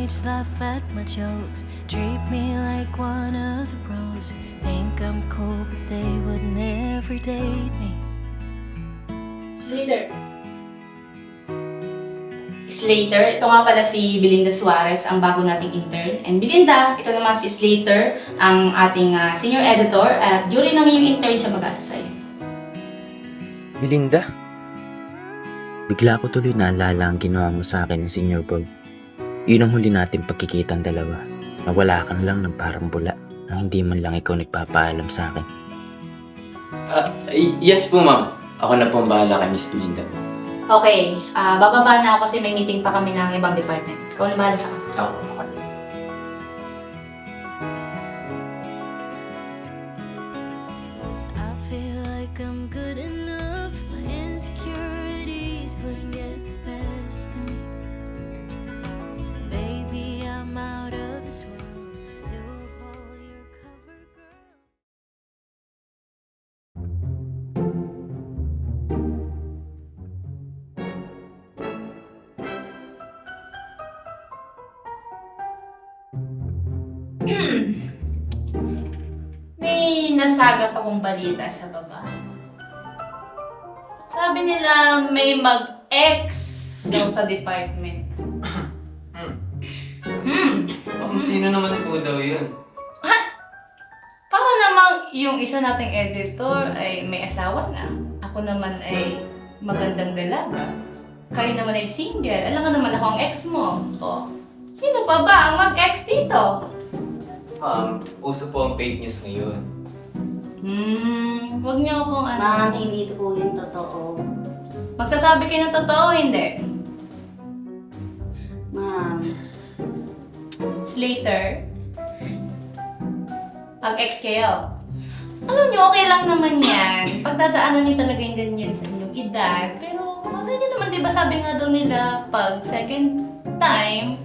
stage, laugh at my jokes, treat me like one of the pros. Think I'm cool, but they would never date me. Slater. Slater, ito nga pala si Belinda Suarez, ang bago nating intern. And Belinda, ito naman si Slater, ang ating senior editor. At during ng iyong intern siya mag-asa sa'yo. Belinda, bigla ko tuloy naalala ang ginawa mo sa akin ng senior ball. Yun ang huli natin pagkikitang dalawa. Nawala ka na lang ng parang bula na hindi man lang ikaw nagpapaalam sa akin. Yes po, ma'am. Ako na po ang bahala kay Miss Belinda. Okay, bababa na ako kasi may meeting pa kami ng ibang department. Ikaw na bahala sa kanila. Okay. I feel like I'm good enough. My insecurities wouldn't get the best of me. Baby, I'm out of this world. Do up all your cover girl. May nasagap akong balita sa baba. Sabi nila may mag-ex daw sa department. Sino naman po daw yun? Para namang yung isa nating editor ay may asawa na. Ako naman ay magandang dalaga. Kayo naman ay single. Alam nga naman ako ang ex mo. O, sino pa ba ang mag-ex dito? Uso po ang fake news ngayon. Wag niyo akong Ma'am, hindi ito po yung totoo. Magsasabi kayo ng totoo, hindi. Ma'am, Slater, pag-ex kayo. Alam niyo, okay lang naman yan. Pagdadaanan niyo talaga yung ganyan sa inyong edad. Pero, ano niyo naman, di ba sabi nga daw nila, pag second time,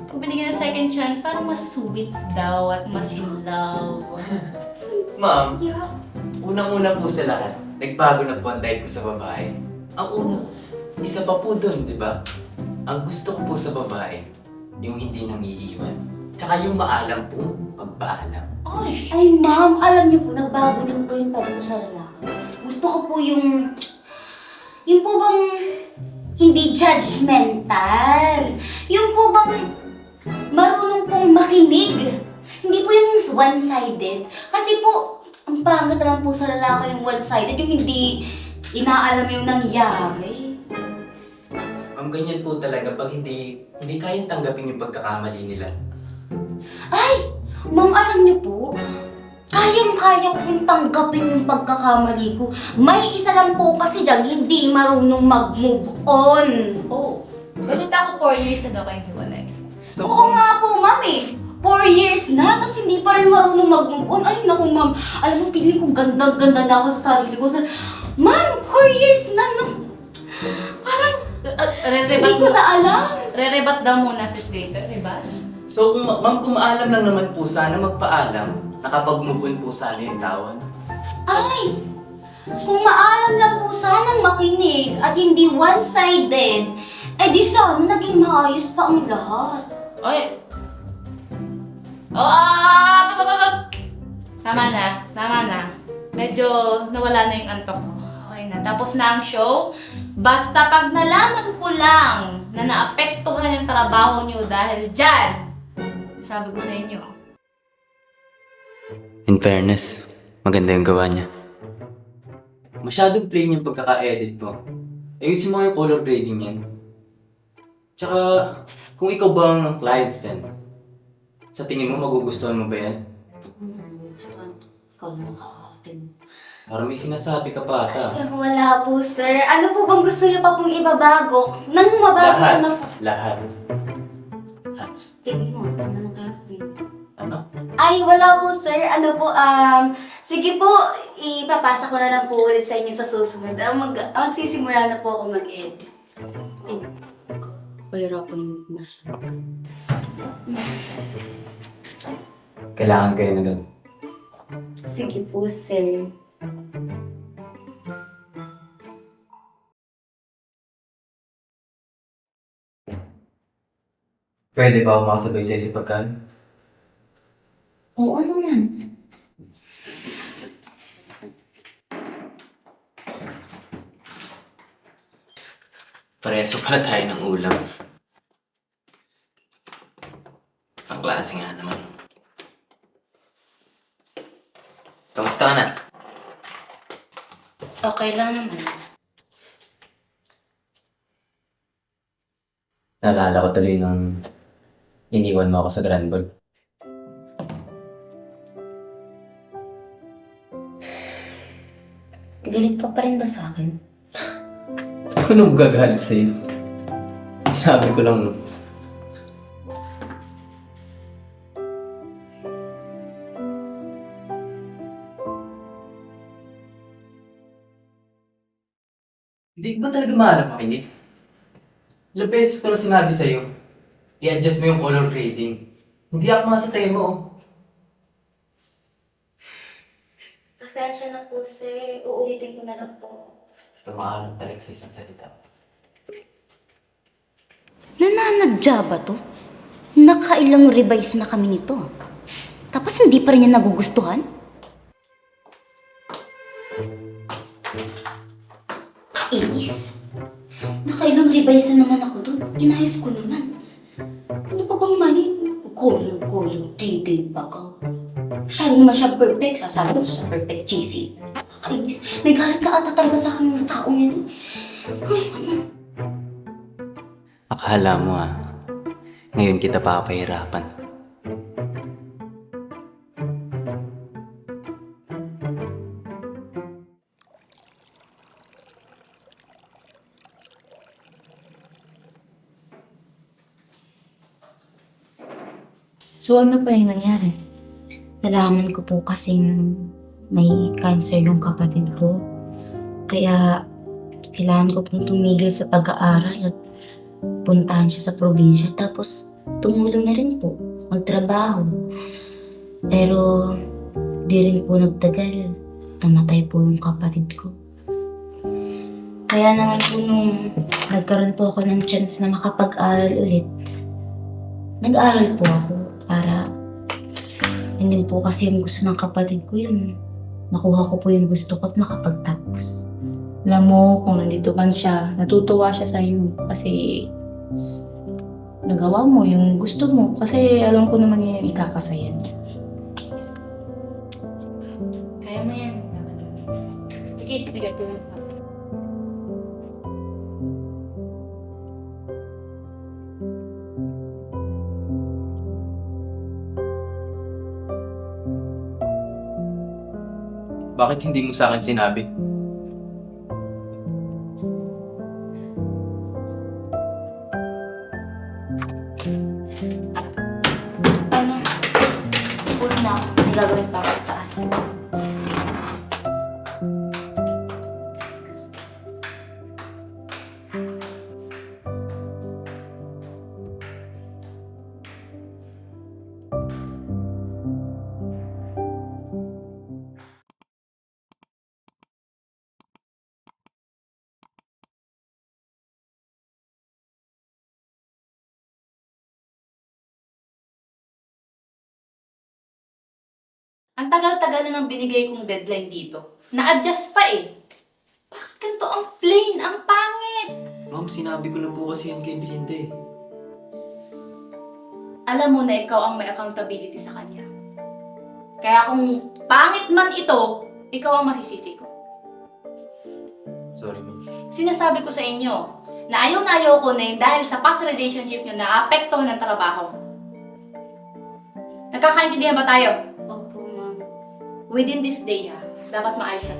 pag binigyan ng second chance, parang mas sweet daw at mas in love. Ma'am, unang-una po sa lahat, nagbago na po ang type ko sa babae. Ang una, isa pa po dun, di ba? Ang gusto ko po sa babae, yung hindi nangiiwan. Tsaka yung maalam po, magpaalam. ay ma'am, alam niyo po, nagbago din po yung type ko sa lalaki. Gusto ko po yung po bang hindi judgmental. Yung po bang marunong pong makinig. Hindi po yung one-sided. Kasi po, ang pangit naman po sa lalaki yung one-sided, yung hindi inaalam yung nangyari. Ma'am, ganyan po talaga pag hindi kayang tanggapin yung pagkakamali nila. Ay! Ma'am, alam niyo po, kayang-kaya kong tanggapin yung pagkakamali ko. May isa lang po kasi dyan, hindi marunong mag-move on. Oh, balita ko 4 years na daw kayong hiwalay. Oo nga po, ma'am eh. 4 years na, tapos hindi pa rin marunong mag-move on. Ay, naku, ma'am. Alam mo, piling ko ganda-ganda na ako sa sarili ko. Ma'am, 4 years na, no? Parang, hindi ko na alam. Re-rebat daw muna si Slater, rebas? So, ma'am, kung maalam lang naman po sana magpaalam, nakapag-move on po sana yung tawon. Ay! Kung maalam lang po sanang makinig at hindi one-sided, eh di sana naging maayos pa ang lahat. Oy! Tama na. Medyo nawala na yung antok ko. Okay na. Tapos na ang show. Basta pag nalaman ko lang na naapektuhan yung trabaho niyo dahil dyan, sabi ko sa inyo. In fairness, maganda yung gawa niya. Masyadong plain yung pagkaka-edit mo. Ayusin mo yung color grading yan. Tsaka, kung ikaw ba ang clients dyan, sa tingin mo magugustuhan mo ba yan? Gusto ko, ikaw lang nakakatin. Parang may sinasabi ka pa ata. Eh, wala po, sir. Ano po bang gusto niyo pa pong ibabago? Nang mabago ko na po. Lahat. Tingin mo, ano naman kaya po? Ano? Ay, wala po, sir. Ano po, sige po, ipapasa ko na lang po ulit sa inyo sa susunod. Magsisimula na po ako mag-edit. Ay, pahirapan na siya. Kailangan kayo na doon. Sige po, sir. Pwede ba ako makasabay sa'yo sa pagkain? Oo naman. Pareso pala tayo ng ulam. Ang klase nga naman. Kamusta ka na? Okay lang naman. Naalala ko tuloy nung iniwan mo ako sa Grand Ball. Galit ka pa rin ba sa akin? Ano gagalit sa'yo? Sinabi ko lang, no? Hindi ba talaga mahanap makinig? Ilang beses ko na sinabi sa'yo, i-adjust mo yung color grading. Hindi ako mga sa tayo mo, oh. Pasensya na po, sir. Uulitin ko na lang po. Tumahanap talaga sa isang salita. Nananadya ba to? Nakailang revise na kami nito. Tapos hindi pa rin niya nagugustuhan? Kainis. Nakailang revise na naman ako dun. Inayos ko naman. Ano pa bang mali? Kolong, detail pa ka. Masyado naman siya perfect. Sasabi ko siya perfect cheesy. Kainis. May galit na ata talaga sa akin ng taong yan. Ay, Akala mo ngayon kita papahirapan. So ano pa yung nangyari? nalaman ko po kasing may cancer yung kapatid ko. Kaya kailangan ko pong tumigil sa pag-aaral at puntahan siya sa probinsya. Tapos tumulong na rin po, magtrabaho. Pero di rin po nagtagal, namatay po yung kapatid ko. Kaya naman po nung nagkaroon po ako ng chance na makapag-aral ulit, nag-aral po ako para hindi po kasi yung gusto ng kapatid ko yun. Makuha ko po yung gusto ko at makapagtapos. Alam mo, kung nandito man siya, natutuwa siya sa iyo kasi nagawa mo yung gusto mo. Kasi alam ko naman yun yung ikakasaya niya. Kaya mo yan. Sige, bigay ko lang. Bakit hindi mo sa akin sinabi? Ano? Huwag na. May gagawin pa ako sa taas. Ang tagal-tagal na nang binigay kong deadline dito. Na-adjust pa eh. Bakit ganito ang plain, ang pangit? Ma'am, sinabi ko na po kasi yan kay Belinda eh. Alam mo na ikaw ang may accountability sa kanya. Kaya kung pangit man ito, ikaw ang masisisi ko. Sorry, ma'am. Sinasabi ko sa inyo na ayaw na ayaw ko na yun dahil sa past relationship nyo na apektuhan ng trabaho. Nagkakaintindihan ba tayo? Opo, ma'am. Within this day ha, dapat maayos na.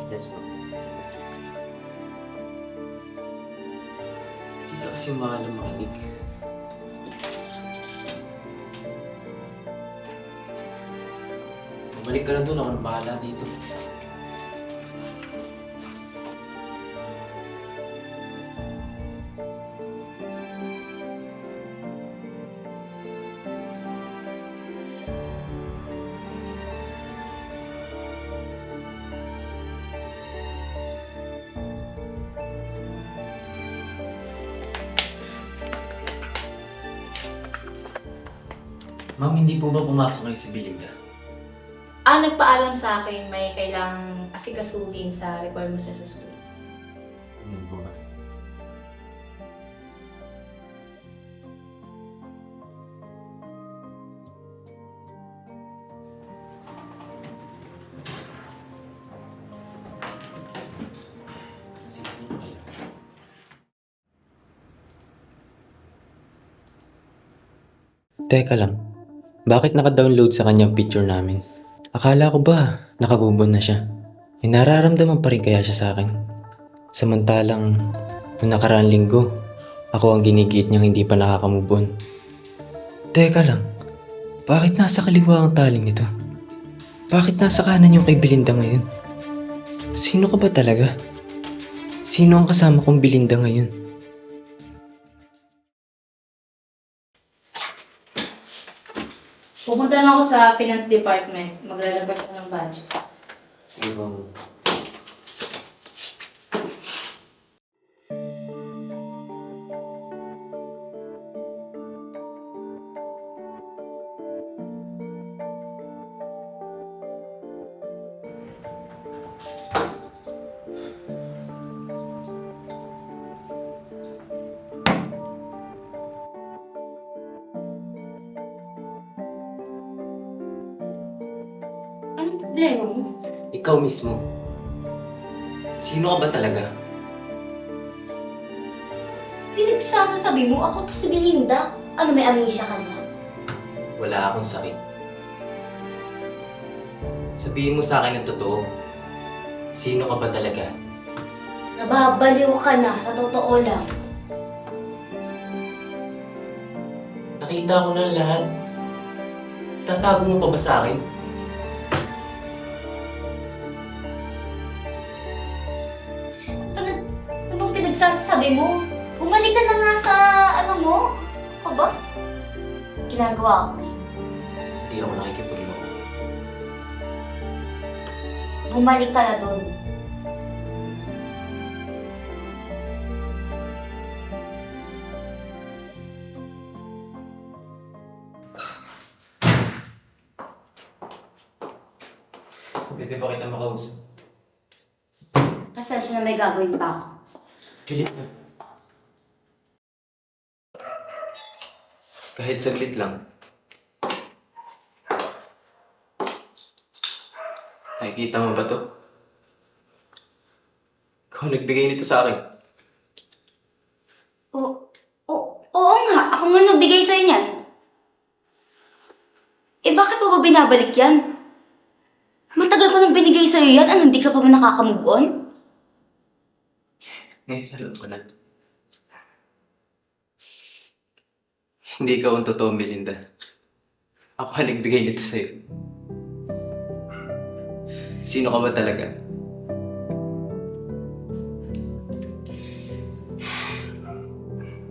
Yes, ma'am. Hindi kasi mahal ang makinig. Bumalik ka na doon, ako na bahala dito. Ma'am, hindi po ba pumasok kayo si Belinda? Nagpaalam sa akin may kailangang asikasuhin sa requirements niya sa school. Hindi po ba? Teka lang, bakit naka-download sa kanyang picture namin? Akala ko ba nakabubon na siya? May nararamdaman pa rin kaya siya sa akin? Samantalang, noong nakaraang linggo, ako ang ginigit niyang hindi pa nakakamubon. Teka lang, bakit nasa kaliwa ang taling nito? Bakit nasa kanan yung kay Belinda ngayon? Sino ka ba talaga? Sino ang kasama kong Belinda ngayon? Pupunta na ako sa finance department. Magre-request ko ng budget. Sige po. Anong problema mo? Ikaw mismo. Sino ka ba talaga? Pinagsasasabi mo ako to si Belinda. Ano, may amnesia ka na? Wala akong sakit. Sabihin mo sa akin ang totoo. Sino ka ba talaga? Nababaliw ka na, sa totoo lang. Nakita ko na ang lahat. Tatago mo pa ba sa akin? Ano bang pinagsasabi mo? Bumalik ka na nga sa ano mo? Ano ba? Ginagawa ko. Hindi ako nakikipagloko. Bumalik ka na doon. Pwede ba kita makausap? Pasensya na may gagawin pa ako. Pilit na. Kahit saglit lang. Nakikita mo ba to? Ikaw nagbigay nito sa akin. Oo nga, ako nga nagbigay sa'yo niyan. Eh bakit mo ba binabalik yan? Matagal ko nang binigay sa'yo yan, ano hindi ka pa ba nakakamove on? Ngayon alam ko na. Hindi ikaw ang totoo, Belinda. Ako ang nagbigay nito sa'yo. Sino ka ba talaga?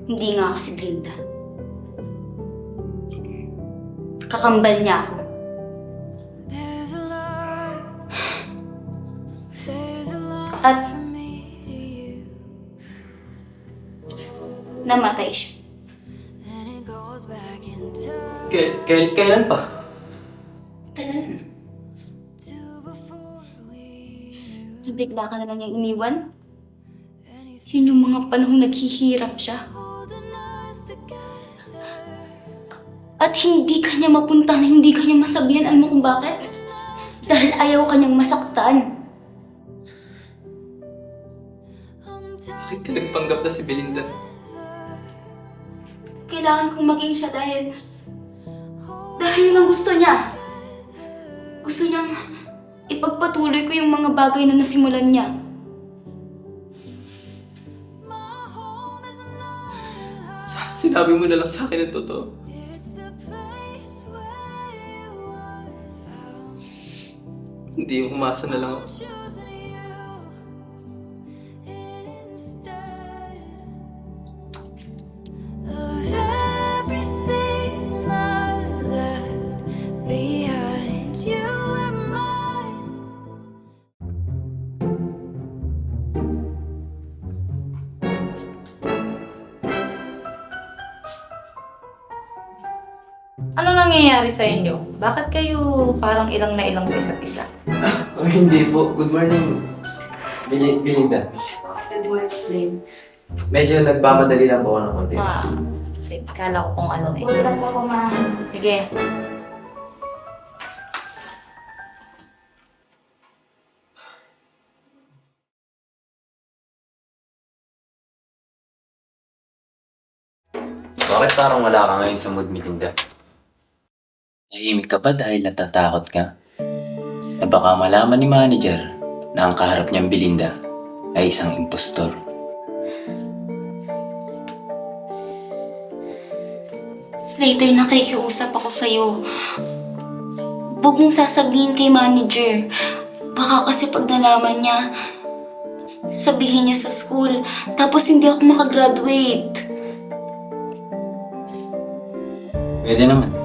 Hindi nga ako si Belinda. Kakambal niya ako. There's a lot. There's a lot At from me to you. namatay siya. And it goes back in time Kailan pa? Tagal na. to before we knew Bigla ka na lang niyang iniwan. anything. Yun yung mga panahong naghihirap siya. Holding us together. At hindi ka niya mapuntahan, hindi ka niya masabihan. Alam mo kung bakit? Dahil ayaw ka niyang masaktan. I'm Bakit tired ka nagpanggap na si Belinda? Kailangan kong maging siya dahil yun ang gusto niya. Gusto niyang ipagpatuloy ko yung mga bagay na nasimulan niya. my home is not. Sana sinabi mo na lang sa akin ang totoo. It's the place where you are found. Hindi yung umasa na lang ako. Choosing you instead of everything I left behind. You and mine. Ano nangyayari? nangyari sa inyo? Bakit kayo parang ilang na ilang sa isa't isa? Oh, hindi po. Good morning, Belinda. Good morning. Medyo nagmamadali lang po ako ng konti. Sige, kala ko kung ano eh. Wala lang ako, ma'am. Sige. Bakit parang wala ka ngayon sa mood, Melinda? Tahimik ka ba dahil natatakot ka? Na baka malaman ni manager na ang kaharap niyang Belinda ay isang impostor. Slater, nakikiusap ako sa'yo. Huwag mong sasabihin kay manager. Baka kasi pag nalaman niya, sabihin niya sa school, tapos hindi ako makagraduate. Pwede naman.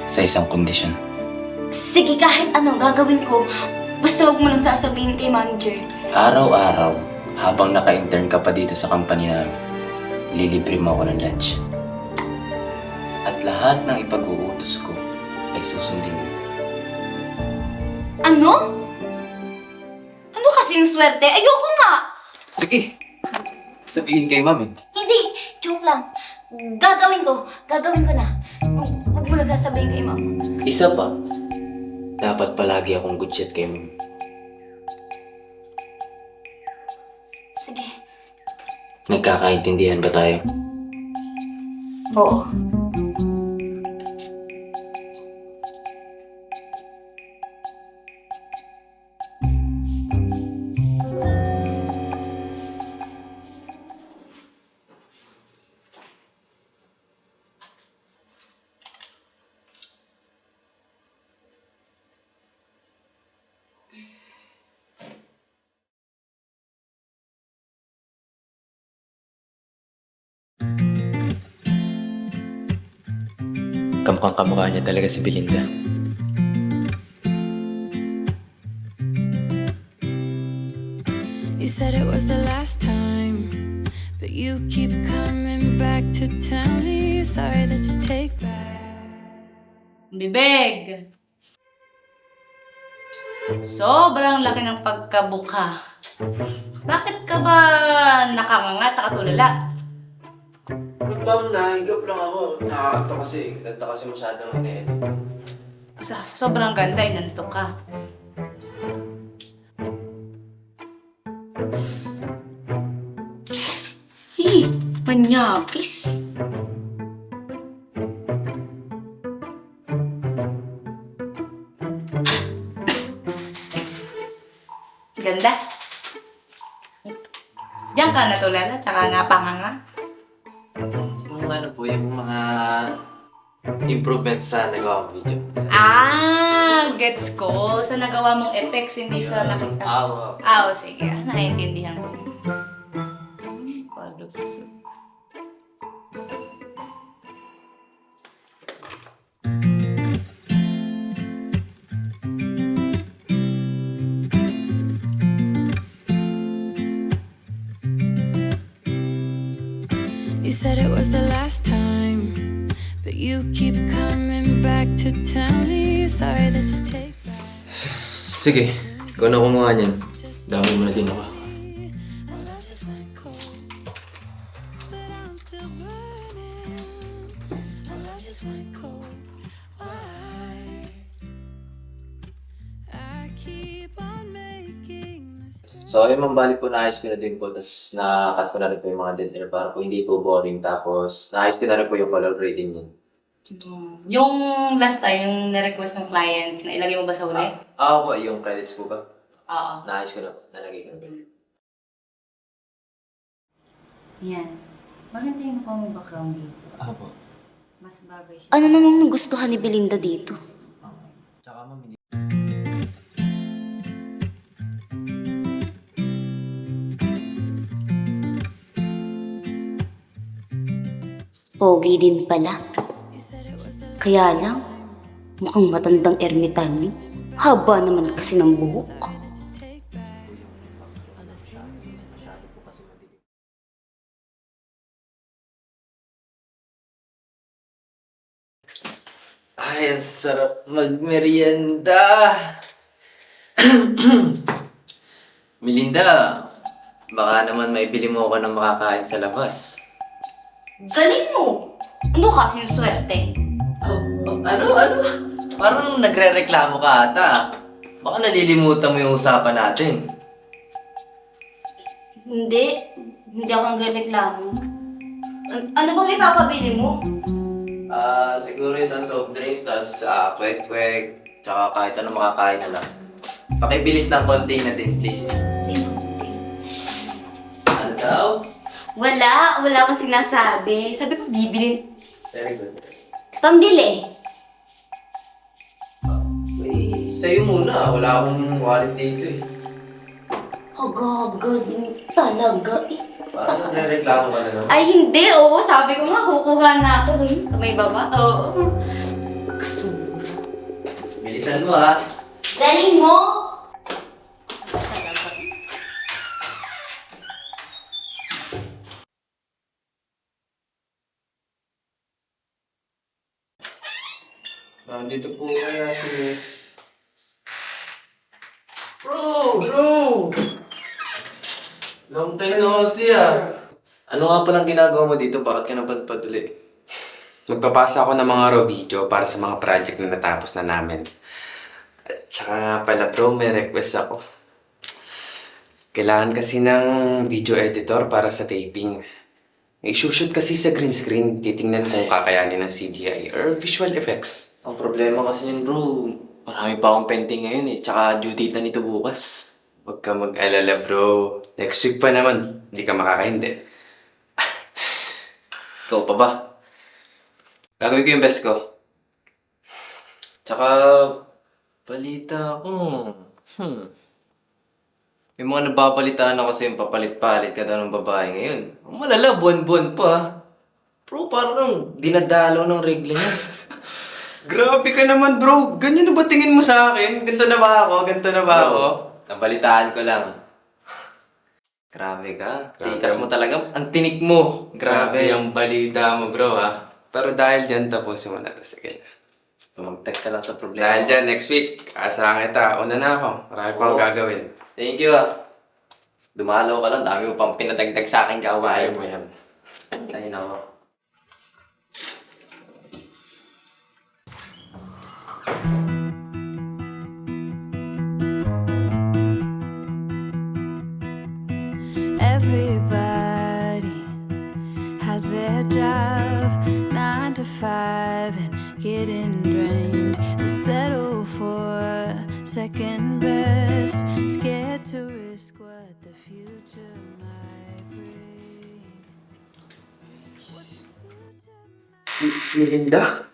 Sa isang kondisyon. Sige, kahit ano gagawin ko, basta huwag mo lang sasabihin kay manager. Araw-araw, habang naka-intern ka pa dito sa company namin, lilibre mo ako ng lunch. At lahat ng ipag-uutos ko ay susundin mo. Ano? Ano kasing swerte? Ayoko nga! Sige! Sabihin kay mami. Hindi, joke lang. Gagawin ko na. Huwag mo lang sasabihin kay mama. Isa pa, dapat palagi akong good shot kay mami. Sige. Nagkakaintindihan ba tayo? Oo. Kamukhang kamukha niya talaga si Belinda. You said it was the last time, but you keep coming back to tell me you're sorry that you take back. Bibig! Sobrang laki ng pagkabuka. Bakit ka ba nakanganga, nakatulala? Ma'am, nahigap lang ako. Nakakata kasi. Ganda kasi masyadong ine-edit. Sa sobrang ganda, inantok ka. Manyakis. Ganda. Diyan ka natulala, tsaka napanganga. Yung ano po, yung mga improvements sa nagawa ko video. Gets ko. Sa nagawa mong effects, hindi sa nakita. Sige. Naiintindihan ko. Palusot. You said it was the last time, but you keep coming back to tell me you're sorry that you take back. Sige, ikaw na kumuha niyan. Dami mo na din ako. Our love just went cold, but I'm still burning. Our love just went cold. Why? I keep on making this. So, yung mambalik po, naayos ko na din po. Tapos, na-cut ko na rin po yung mga dead air para po hindi po boring. Tapos, naayos ko na rin po yung color grading niya. Yung last time, yung na-request ng client, na ilagay mo ba sa uli? Po, yung credits po ba? Oo. Naayos ko na po. Nalagay ko na po. Yan. Maganda yung mukha mong background dito. Po. Mas bagay siya. Ano namang nagustuhan ni Belinda dito? Tsaka ma'am, hindi. Pogi din pala. Kaya lang, mukhang matandang ermitanyo. Haba naman kasi ng buhok. sarap magmerienda. Melinda, baka naman maibili mo ako ng makakain sa labas. Galing mo! Ano kasi yung swerte? Ano? Parang nagre-reklamo ka ata. Baka nalilimutan mo yung usapan natin. Hindi ako nagre-reklamo. Ano bang ipapabili mo? Siguro isang soft drinks, tas kwek-kwek, tsaka kahit ano makakain na lang. Pakibilis ng konti na din, please. Ano daw? Wala akong sinasabi. Sabi ko bibili. Very good. Pambili. Sa'yo muna. Wala akong wallet dito eh. Kagagaling talaga eh. Parang nagre-reklamo ka na naman. Ay hindi, oo. Sabi ko nga, kukuha na ako sa may baba. Oo. Kasunod. Bilisan mo ha. Galing mo! Talaga. Nandito po kaya si Miss... Bro! Long time no see ah. Ano nga palang ginagawa mo dito? Bakit ka napadpad ulit? Magpapasa ako ng mga raw video para sa mga project na natapos na namin. At saka nga pala bro, may request ako. Kailangan kasi ng video editor para sa taping. I-shoot kasi sa green screen, titingnan kung kakayanin ng CGI or visual effects. Ang problema kasi yun bro, marami pa akong pending ngayon eh. Tsaka due date na nito bukas. Huwag ka mag-alala bro. Next week pa naman, hindi ka makakahindi. Ikaw pa ba? Gagawin ko yung best ko. Tsaka, balita ko. May mga nababalitaan ako kasi yung papalit-palit ka daw ng babae ngayon. Malala, buwan-buwan pa. Bro, parang dinadalaw ng regla niya. Grabe ka naman bro. Ganyan na ba tingin mo sa akin? Ganto na ba ako? Nabalitaan ko lang. Grabe ka. Grabe. Tikas mo talaga. Ang tinik mo. Grabe Grabe. ang balita mo bro ha. Pero dahil dyan, tapusin mo na to. Sige. Tumagtag ka lang sa problema. Dahil dyan, next week, asahan kita. Una na ako. Marami pang Oo. gagawin. Thank you ah. Dumalaw ka lang. Dami mo pang pinatagdag sa akin kawain mo yan. Ayun ako. Everybody has their job, 9 to 5, and getting drained. They settle for second best, scared to risk what the future might bring. Melinda?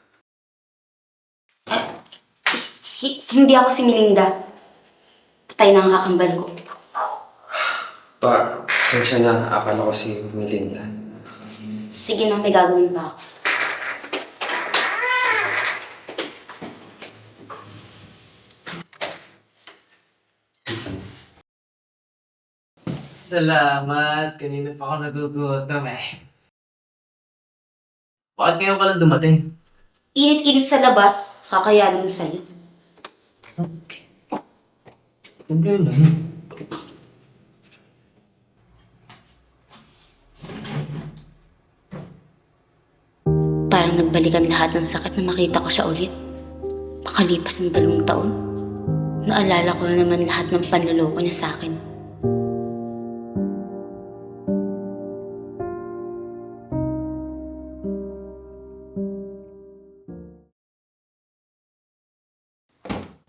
Hindi ako si Melinda. Patay na ang kakambal ko. Pa, pasensya na. Akala ko si Melinda. Sige na, may gagawin pa ako. Salamat. Kanina pa ako nagugutom eh. Bakit ngayon ka lang dumating? Init-init sa labas, kakayanan mo sa'yo. Problema. Parang nagbalikan lahat ng sakit na makita ko siya ulit. Pakalipas ng 2 taon, naalala ko na naman lahat ng panloloko niya sa akin.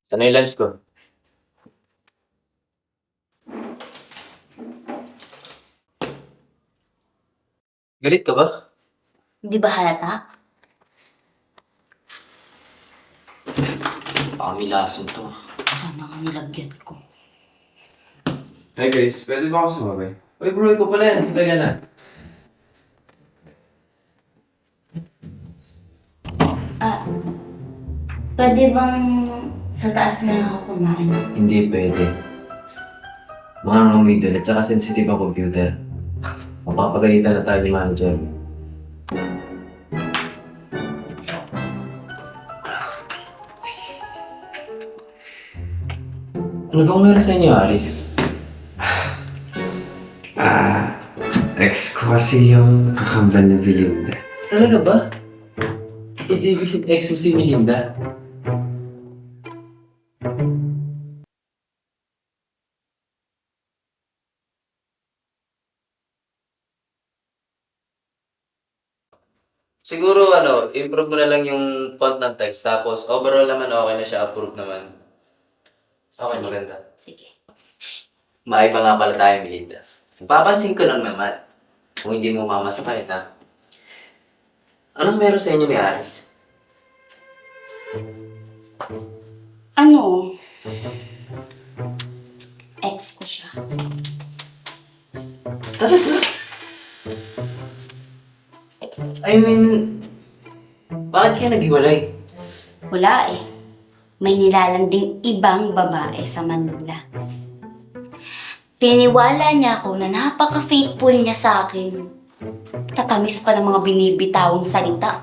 Sana yung lunch ko? Galit ka ba? Hindi ba halata? Pamilason to. Sana nga nilagyan ko. Hi guys, pwede ba ako sumabay? Uy bro, ikaw pala yan. Sige ka na. Pwede bang sa taas na ako kumain? Hindi pwede. Mangangamoy doon at saka sensitive ang computer. Mapapagalitan na tayo ni manager. Ano bang meron sa inyo, Aris? Ex ko kasi yung kakambal ni Belinda. Talaga ba? Hindi ibig sabihin ex mo si Melinda. Siguro improve mo na lang yung font ng text. Tapos overall naman okay na siya. Approved naman. Okay, Sige. maganda. Sige. Maiba nga pala tayo, Melinda. Papansin ko lang naman. Kung hindi mo mamasakay, ha? Anong meron sa inyo ni Aris? Ano? Ex ko siya. Talaga? I mean, bakit kayo naghiwalay? Wala eh. May nilalanding ibang babae sa Manila. Piniwala niya ako na napaka-faithful niya sa akin. Tatamis pa ng mga binibitawang salita.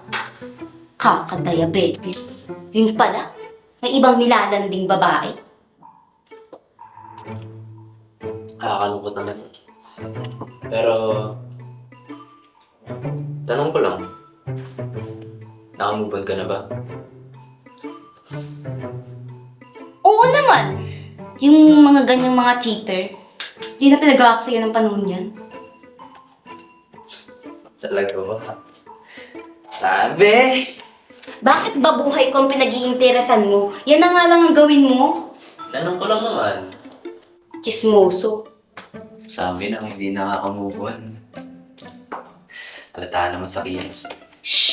Kakadiabetes. Yun pala, may ibang nilalanding babae. Nakakalungkot naman. Pero, tanong ko lang, nakamove on ka na ba? Oo naman! Yung mga ganyang mga cheater, di na pinag-aaksaya ng panahon yan. Talaga ba? Sabi! Bakit ba buhay ko ang pinag-iinteresan mo? Yan na nga lang ang gawin mo. Tanong ko lang naman. Chismoso. Sabi nang hindi nakakamove on. Halata naman sa kilos. Shh!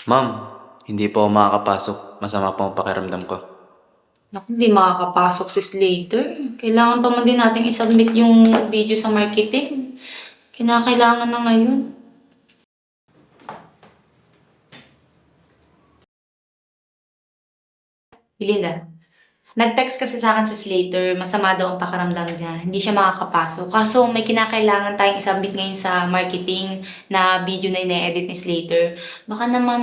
Ma'am, hindi po ako makakapasok. Masama po ang pakiramdam ko. Naku, hindi makakapasok si Slater. Kailangan pa man din natin isubmit yung video sa marketing. Kinakailangan na ngayon. Belinda, nag-text kasi sa akin si Slater, masama daw ang pakiramdam niya. Hindi siya makakapasok. Kaso may kinakailangan tayong isubmit ngayon sa marketing na video na ine-edit ni Slater. Baka naman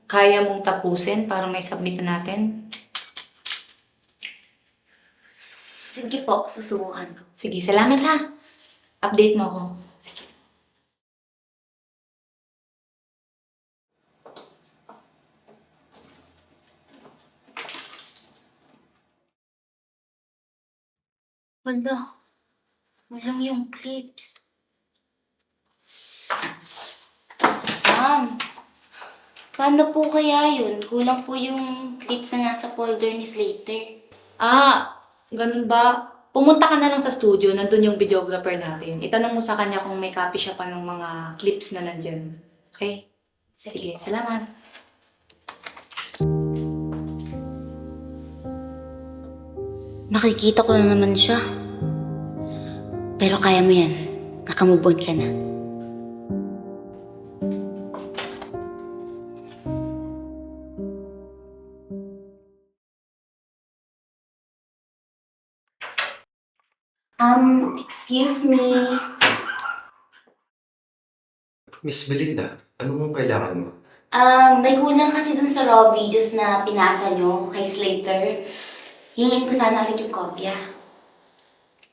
kaya mong tapusin para may submit na natin. Sige po, susubukan ko. Sige, salamat ha. Update mo ako. Sige. Wala. Walang yung clips. Ma'am, paano po kaya yun? Kulang po yung clips na nasa folder ni Slater. Ganun ba? Pumunta ka na lang sa studio, nandun yung videographer natin. Itanong mo sa kanya kung may copy siya pa ng mga clips na nandyan. Okay? Sige, salamat. Makikita ko na naman siya. Pero kaya mo yan. Nakamove on ka na. Excuse me. Miss Belinda, ano mong kailangan mo? May kulang kasi dun sa raw videos na pinasa nyo kay Slater. Hingin ko sana ulit yung kopya.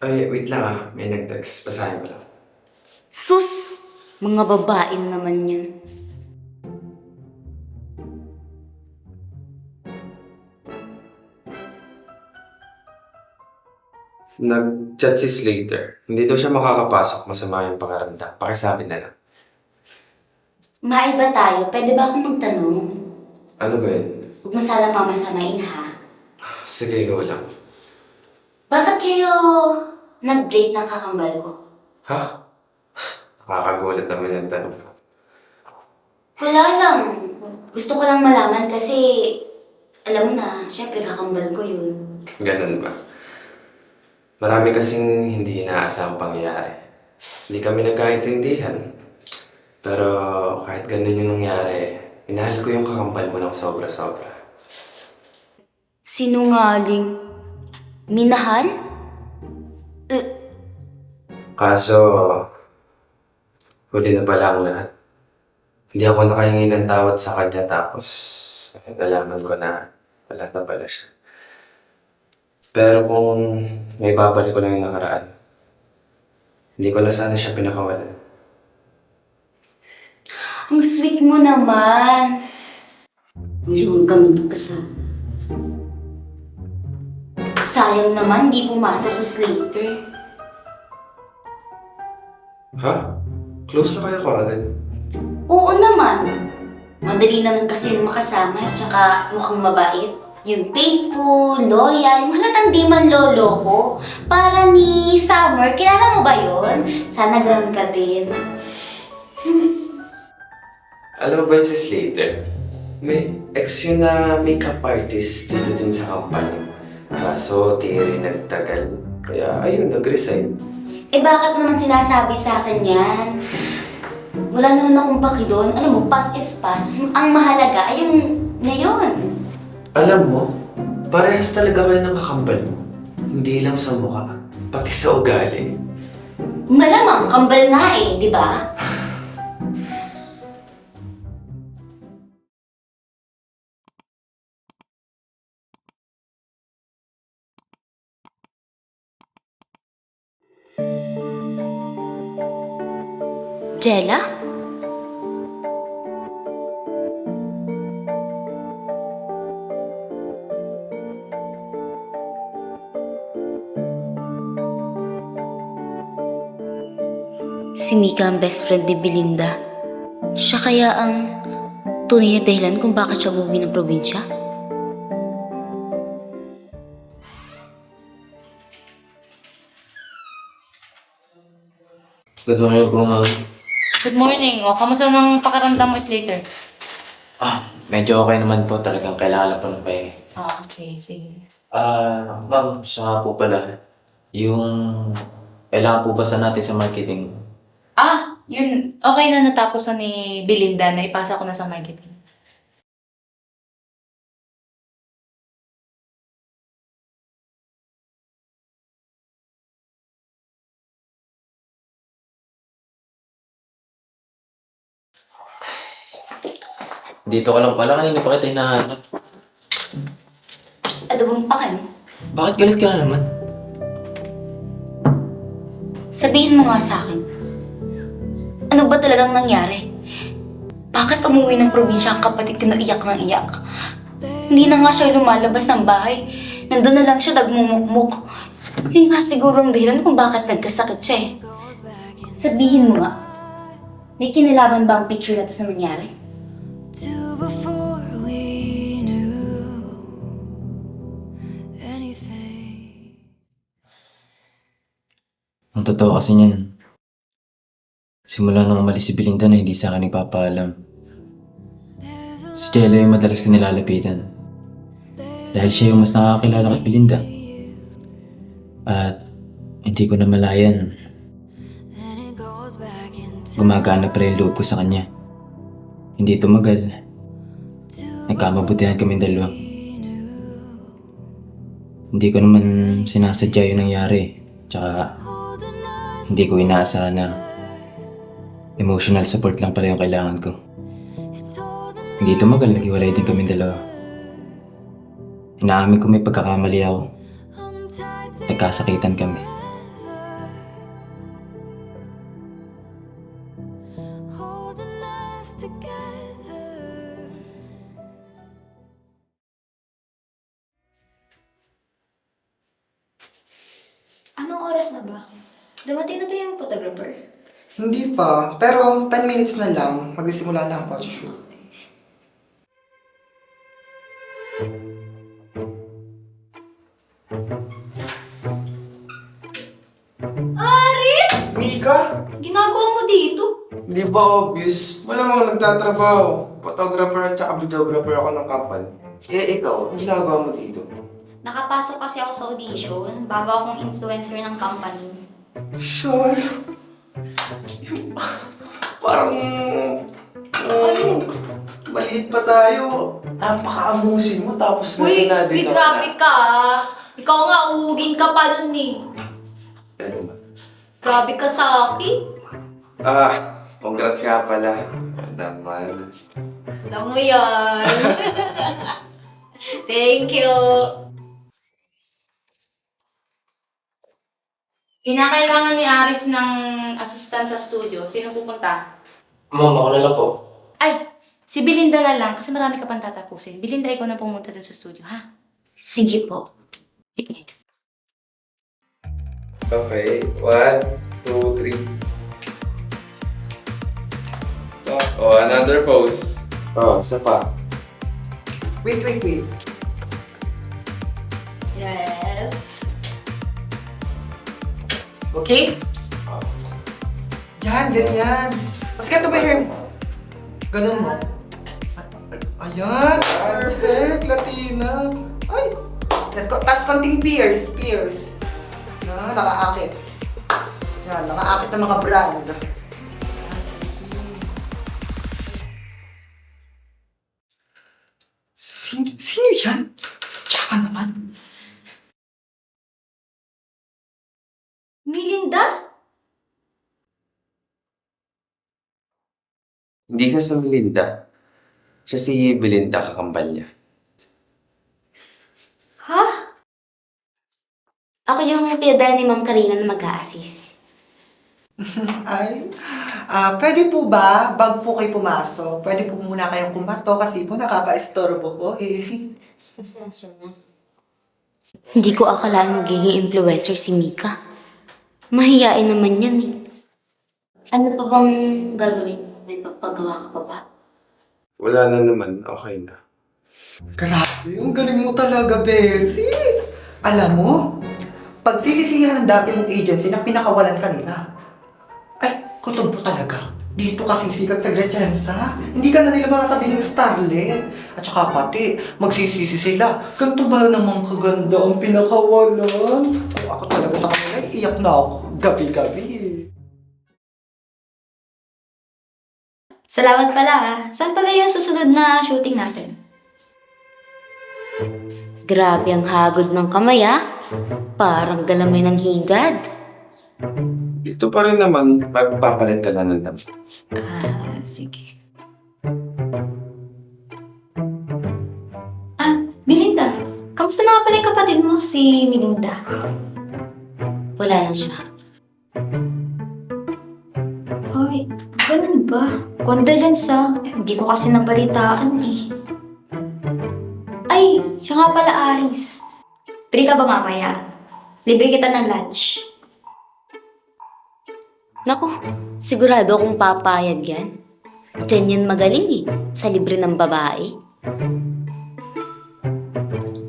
Ay, wait lang may nag-text. Basahin ko lang. Sus! Mga babae na naman yun. Nag-chat si Slater. Hindi daw siya makakapasok. Masama yung pakiramdam. Pakisabi na lang. Maiba tayo. Pwede ba akong magtanong? Ano ba yun? Huwag mo sana mamasamain ha. Sige, ikaw lang. Bakit kayo nag-break ng kakambal ko? Ha? Nakakagulat naman yung tanong. Wala lang. Gusto ko lang malaman kasi alam mo na, syempre kakambal ko yun. Ganun ba? Marami kasing hindi inaasahang pangyayari. Hindi kami nagkaintindihan. Pero kahit ganun yung nangyari, inahal ko yung kakambal mo ng sobra-sobra. Sinungaling. Minahal? Kaso, huli na pala ang lahat. Hindi ako nakahingi ng tawad sa kanya tapos nalaman ko na wala na pala siya. Pero kung may babalik ko lang yung nakaraan, hindi ko na sana siya pinakawalan. Ang sweet mo naman. Ngayon kami nagkasama. Sayang naman, di pumasok sa Slater. Ha? Close na kayo ko agad? Oo naman. Madali naman kasi yung makasama at saka mukhang mabait. Yung faithful, loyal, yung halatang di man loloko. Para ni Summer, kilala mo ba yun? Sana ganun ka din. Alam mo ba yun si Slater? May ex yun na makeup artist dito din sa company. Kaso, di rin nagtagal. Kaya ayun, nag-resign. Eh bakit naman sinasabi sa akin yan? Wala naman akong baki doon. Alam mo, past is past. Ang mahalaga ay yung ngayon. Alam mo, parehas talaga kayo ng kakambal mo. Hindi lang sa mukha, pati sa ugali. Malamang, kambal nga eh, di ba? Jella? Si Mika ang best friend ni Belinda. Siya kaya ang tunay na dahilan kung bakit siya umuwi ng probinsya? Good morning po, ma'am. Good morning. O, kamusta nang pakaramdam mo, Slater? Medyo okay naman po. Talagang kailangan lang po ng pahinga. Okay. Sige. Ma'am, siya nga po pala. Yung kailangan po ba sa natin sa marketing? Yun. Okay na natapos na ni Belinda na ipasa ko na sa marketing. Dito ka lang pala. Kanina pa kita hinahanap. Adobong pakin. Bakit galit ka na naman? Sabihin mo nga sa akin. Ano ba talagang nangyari? Bakit umuwi ng probinsya ang kapatid ko na iyak ng iyak? Hindi na nga siya lumalabas ng bahay. Nandun na lang siya nagmumukmuk. Yun nga siguro ang dahilan kung bakit nagkasakit siya eh. Sabihin mo nga, may kinalaman ba ang picture na to sa nangyari? To before we knew anything. Ang totoo kasi niyan, simula nung umalis si Belinda na hindi sa akin nagpapaalam. Si Jello yung madalas ko nilalapitan. Dahil siya yung mas nakakakilala kay Belinda. At hindi ko na malayan, And it goes back into gumagana pa rin yung loob ko sa kanya. Hindi tumagal. Nagkamabutihan kaming dalawa. Hindi ko naman sinasadya yung nangyari. Tsaka hindi ko inaasahan na emotional support lang pala yung kailangan ko. Hindi tumagal, naghiwalay din kaming dalawa. Inaamin ko may pagkakamali ako. Nagkasakitan kami. holding us together. Anong oras na ba? Dumating na ba yung photographer? Hindi pa, pero 10 minutes na lang, magsisimula na ang photoshoot. Mika? Ginagawa mo dito? Di ba obvious? Wala mo nagtatrabaho. Photographer at saka videographer ako ng company. Eh, ikaw, ginagawa mo dito? Nakapasok kasi ako sa audition bago akong influencer ng company. Sure. Parang... ano? Maliit pa tayo. Napaka-amusin mo tapos Uy, ngayon na uy, dito grabe ka ah. Ikaw nga, uhugin ka pa nun eh. Ano ba? Grabe ka sa akin. Congrats nga pala. Naman. Alam mo yan. Thank you. Kinakailangan ni Aris ng assistant sa studio. Sino pupunta? Ma'am, ako na lang po. Ay, si Belinda na lang kasi marami ka pang tatapusin. Belinda, ikaw na pumunta dun sa studio, ha? Sige po. Sige. Okay. 1, 2, 3. Oh, another pose. Oh, isa pa. Wait. Yes. Okay? Yan, ganyan. Tapos ganito ba hair mo? Ganun mo. Ayan, perfect, Latina. Ay, tapos konting pierce. Yan, nakaakit. Yan, nakaakit ng mga brand. Sino yan? Tsaka naman. Melinda? Hindi ka sa Melinda. Siya si Belinda, kakambal niya. Ha? Ako yung pinadala ni Ma'am Karina na mag-a-assist. Ay, pwede po ba, bag po kayo pumasok, pwede po muna kayong kumato kasi po nakaka-estorbo po eh. Pasensya na. Hindi ko akalain magiging influencer si Mika. Mahiyain naman yan eh. Ano pa bang gagawin mo? May papagawa ka pa ba? Wala na naman, okay na. Grabe, ang galing mo talaga, Bessie. Alam mo, pagsisisihan ng dati mong agency na pinakawalan kanina. Ay, kutob po talaga. Dito kasi sikat sa Gretchensa. Hindi ka na nila masasabihin ng starlet. At saka pati, magsisisi sila. Ganito ba namang kaganda ang pinakawalan? Ay, ako talaga sa kanila, iyak na ako. Gabi-gabi. Salamat pala ha. Saan pala yung susunod na shooting natin? Grabe ang hagod ng kamay ah. Parang galamay ng higad. Ito pa rin naman, magpapalit ka na ng damit. Sige. Melinda. Kamusta na nga pala yung kapatid mo, si Melinda? Wala lang siya. Ay, ganun ba? Condolence ah. Hindi ko kasi nabalitaan eh. Ay, siya nga pala Aris. Free ka ba mamaya? Libre kita ng lunch. Naku, sigurado akong papayag yan. Diyan yan magaling eh, sa libre ng babae.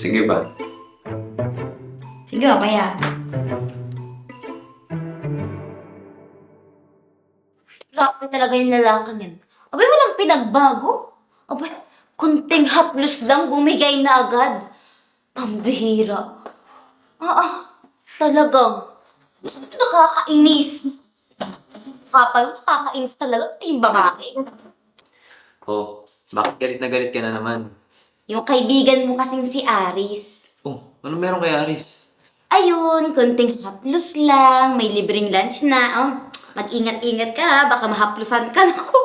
Sige ba? Sige, mamaya. Grabe talaga yung lalaking yan. Abay, walang pinagbago. Abay, kunting haplos lang, bumigay na agad. Pambihira. Talagang. Nakakainis. Nakakainis talaga. Yung babae. Oh, bakit galit na galit ka na naman? Yung kaibigan mo kasing si Aris. Oh, ano meron kay Aris? Ayun, konting haplos lang. May libreng lunch na. Oh, mag-ingat-ingat ka ha. Baka mahaplusan ka. Naku,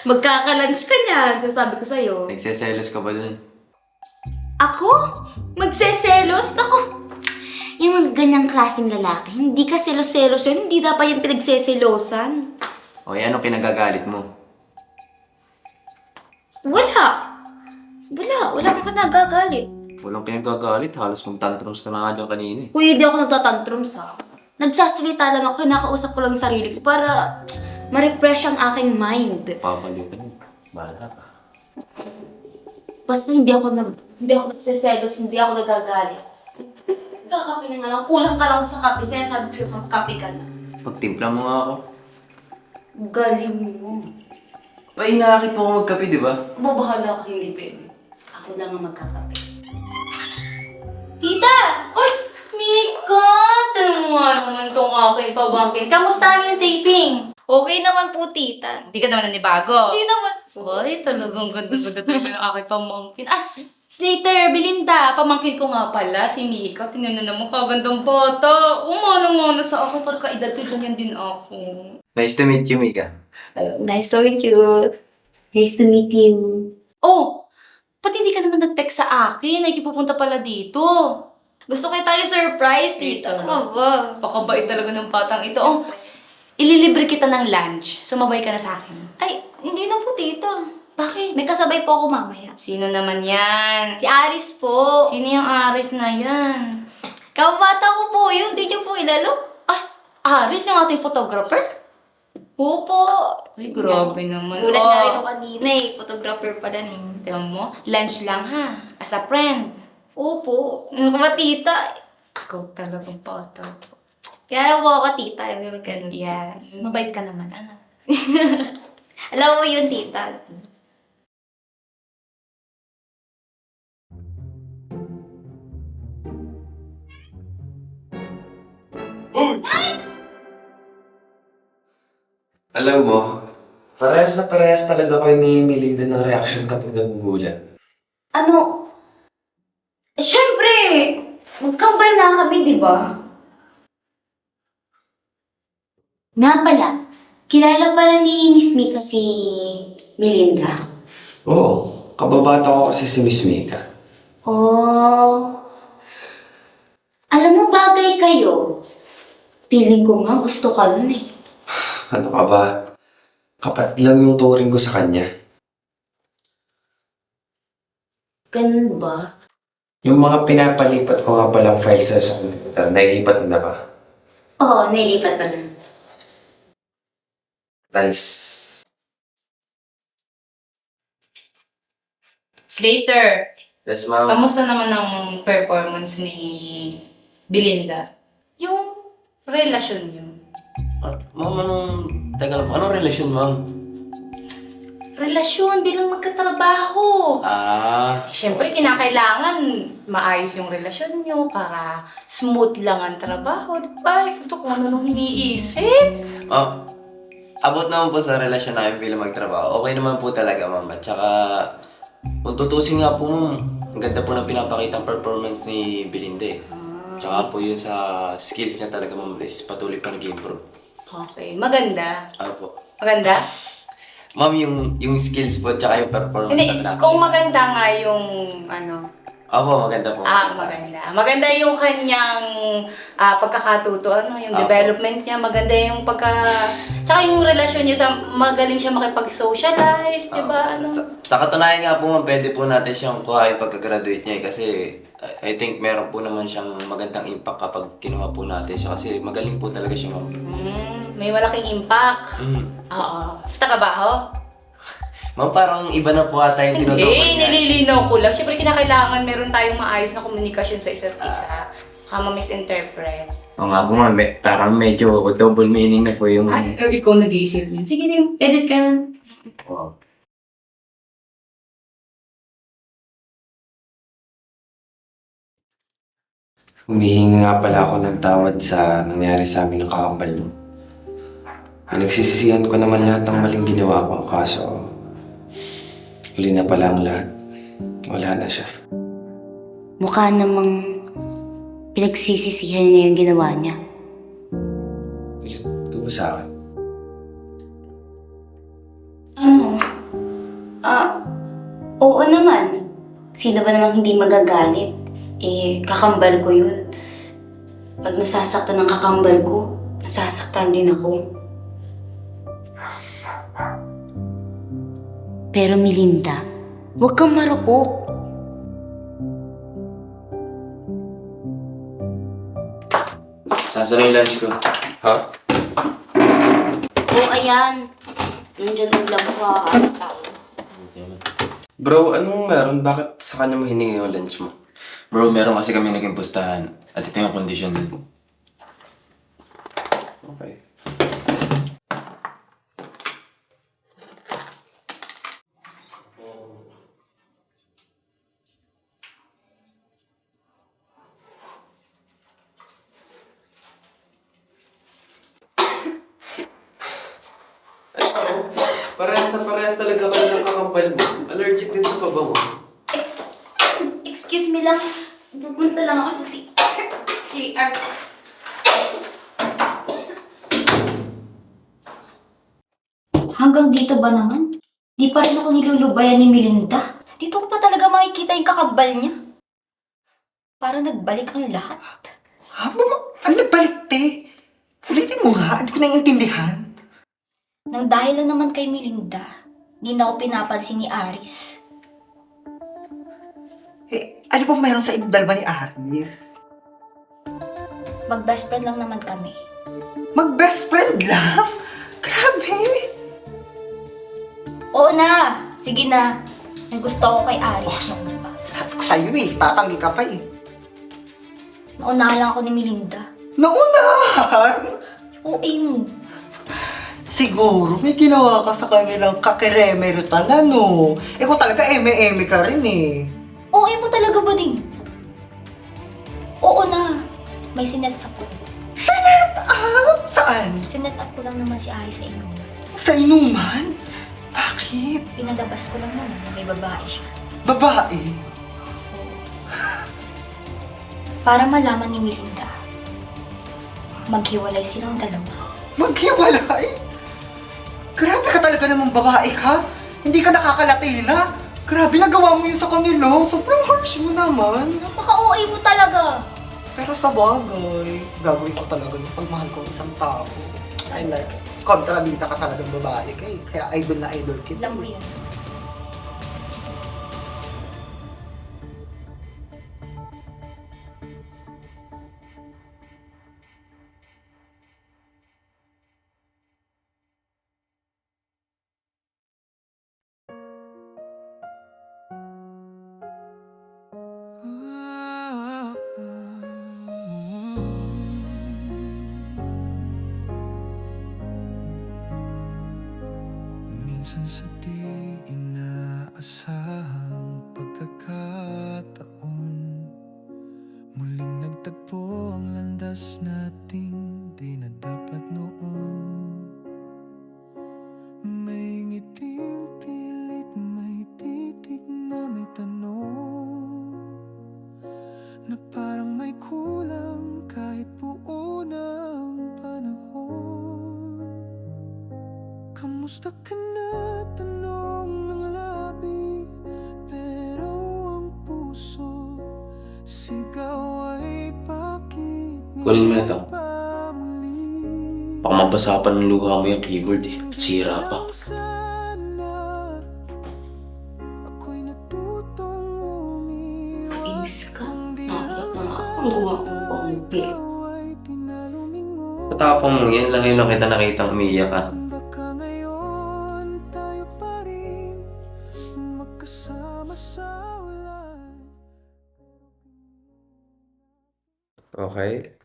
magkaka-lunch ka niyan. Sasabi ko sa'yo. Nagseselos ka ba dun? Ako? Magseselos? Naku, yung mga ganyang klaseng lalaki, hindi ka selos-selos yun. Hindi dapat yung pinagseselosan. O, anong pinagagalit mo? Wala akong nagagalit. Walang pinagagalit, halos mag-tantrums ka na nga dyan kanina eh. Uy, hindi ako nagtatantrums ha. Nagsasalita lang ako, kinakausap ko lang yung sarili ko para ma-refresh ang aking mind. Papaliw ka niya. Bahala ka. Basta hindi ako nagseselos, hindi ako nagagalit. Kakape na nga lang, kulang ka lang sa kape. Sinasabi ko sa'yo, magkape ka na. Pagtimpla mo nga ako. Galing mo. Pa, inaakit mo ako magkape, di ba? Babahala ka, hindi pwede. Ako lang ang magkakape. Tita! Uy! Mika! Tingnan mo naman itong aking pabangkin. Kamusta yung taping? Okay naman po, tita. Hindi ka naman nanibago. Hindi naman po. Ay, talagang ganda-ganda talaga ng aking pamangkin. Ah, Slater, Belinda, pamangkin ko nga pala, si Mika. Tingnan na naman, kagandang bata. Umano-mano sa ako, para kaedad ko ganyan din ako. Nice to meet you, Mika. Nice to meet you. Nice to meet you. Oh, ba't hindi ka naman nag-text sa akin? Ay, pupunta pala dito. Gusto kayo tayo surprise, tita. Ito. Ano ba? Pakabait talaga ng batang ito. Oh, ililibre kita ng lunch. Sumabay ka na sa akin. Ay, hindi na po, tita. Bakit? May kasabay po ako mamaya. Sino naman yan? Si Aris po. Sino yung Aris na yan? Kabata ko po yun. Di niyo po ilalo? Ah, Aris yung ating photographer? Opo. Ay, grabe naman. Gulat nga rin ako kanina eh. Photographer pala eh. Tingnan mo, lunch lang ha. As a friend. Opo. Ano ba, tita? Ikaw talagang bata. Kaya po ako, tita. Yung ganun. Yes. Mabait ka naman, ano? Alam mo yun, tita. Alam mo, parehas na parehas talaga kayo ni Melinda ng reaction kapag nagugulat. Ano? Siyempre! Magkambal nga kami, di ba? Nga pala, kilala pala ni Miss Mika si Melinda. Oo, kababata ko kasi si Miss Mika. Oh. Alam mo, bagay kayo. Feeling ko nga gusto ka nun eh. Ano ka ba? Kapatid lang yung turing ko sa kanya. Ganun ba? Yung mga pinapalipat ko nga palang files sa computer, nailipat mo na ba? Oo, nailipat ka na. Nice. Slater, Yes, ma'am. kamusta naman ang performance ni Belinda? Yung relasyon niyo. Ma'am, teka lang po, anong relasyon, ma'am? Relasyon bilang magkatrabaho. Siyempre, kinakailangan maayos yung relasyon nyo para smooth lang ang trabaho. Diba? Ito kung ano nung iniisip. Abot naman po sa relasyon namin bilang magtrabaho. Okay naman po talaga, ma'am. At saka, kung tutusin nga po, ma'am, ang ganda po ng pinapakitang performance ni Belinda eh. Tsaka po yun sa skills niya talaga, ma'am, is patuloy pa nag-improve. Okay, maganda. Ano po? Maganda? Ma'am, yung skills po, tsaka yung performance Hindi, na kung maganda nga yung ano, Opo, maganda po. maganda. Maganda yung kanyang pagkakatuto, ano, yung Apo. development niya, maganda yung tsaka yung relasyon niya magaling siya makipag-socialize, di ba? Ano? Sa katunayan nga po, ma'am, pwede po natin siyang kuhain pagka-graduate niya eh, kasi I think meron po naman siyang magandang impact kapag kinuha po natin siya kasi magaling po talaga siya, ma'am. May malaking impact. Oo. Sa trabaho? Ma'am, parang iba na po ata yung Hindi, tinutukoy niya. nililinaw ko lang. Siyempre, kinakailangan meron tayong maayos na komunikasyon sa isa't isa. Baka ma-misinterpret. Oo nga po, ma'am. Parang medyo double meaning na po yung... Ay, ikaw nag-iisip niyan. Sige, edit ka na. Wow. Humihingi nga pala ako ng tawad sa nangyari sa amin ng kakambal mo. Pinagsisisihan ko naman lahat ng maling ginawa ko, kaso huli na pala ang lahat. Wala na siya. Mukha namang pinagsisisihan niya yung ginawa niya. Ulit ko ba sa akin? Ano? Oo naman. Sino ba namang hindi magagalit? Eh, kakambal ko yun. Pag nasasaktan ng kakambal ko, nasasaktan din ako. Pero Melinda, huwag kang marupok. Saan na yung lunch ko? Ha? Oo, ayan. Nandiyan ang lang ko, Bro, anong meron? Bakit sa kanya mo hiningi yung lunch mo? Bro, meron kasi kami naging pustahan. At ito yung kondisyon nun. Okay. parehas talaga kayo ng kakambal mo. Allergic din sa pabango. Excuse me lang. Pupunta lang ako sa CR. Hanggang dito ba naman? Di pa rin ako nilulubayan ni Melinda. Dito ko pa talaga makikita yung kakabal niya. Parang nagbalik ang lahat. Ha? Ano nagbalik, te? Ulitin mo nga, hindi ko naiintindihan. Nang dahil lang naman kay Melinda, di na ako pinapansin ni Aris. Ano bang mayroon sa inyong dalawa ni Aris? Mag-best friend lang naman kami. Mag-best friend lang? Grabe! Oo na! Sige na. May gusto ako kay Aris noon pa. Sabi ko sa'yo tatanggi ka pa Naunahan lang ako ni Melinda. Naunahan! Oo, mo. Siguro, may ginawa ka sa kanilang kakiremerutan, ano? Kung talaga eme-eme ka rin Oo, mo talaga ba din? Oo na. May sinet up ko. Sinet up? Saan? Sinet up ko lang naman si Aris sa inuman. Sa inuman? Bakit? Pinalabas ko lang naman na may babae siya. Babae? Para malaman ni Melinda, maghiwalay silang dalawa. Maghiwalay? Grabe ka talaga namang babae ka. Hindi ka nakakalatina. Grabe, nagawa mo yun sa kanila. Sobrang harsh mo naman. Napaka-OA mo talaga. Pero sa bagay, gagawin ko talaga yung pagmahal ko ng isang tao. I like, kontrabita ka talagang babae ka Kaya idol na idol kita. Alam mo yan. Minsan sa di inaasahang pagkakataon, muling nagtagpo ang landas nating di na dapat noon. May ngiting pilit, may titig na may tanong, na parang may kulang kahit buo ng panahon. Kamusta ka na? Tanong ng labi, pero ang puso sigaw ay bakit Kunin mo na to. pa muli? Baka mabasa pa ng luha mo yung keyboard Sira pa. Sana ako'y natutong umiwas. Kainis ka. Nakakot na nga. Ang gumawa ko pang pero. Ay tinalumingon. Sa tapang mo, yan lang yung kita nakita umiiyak ka. Baka ngayon tayo pa rin magkasama sa ulan. Okay.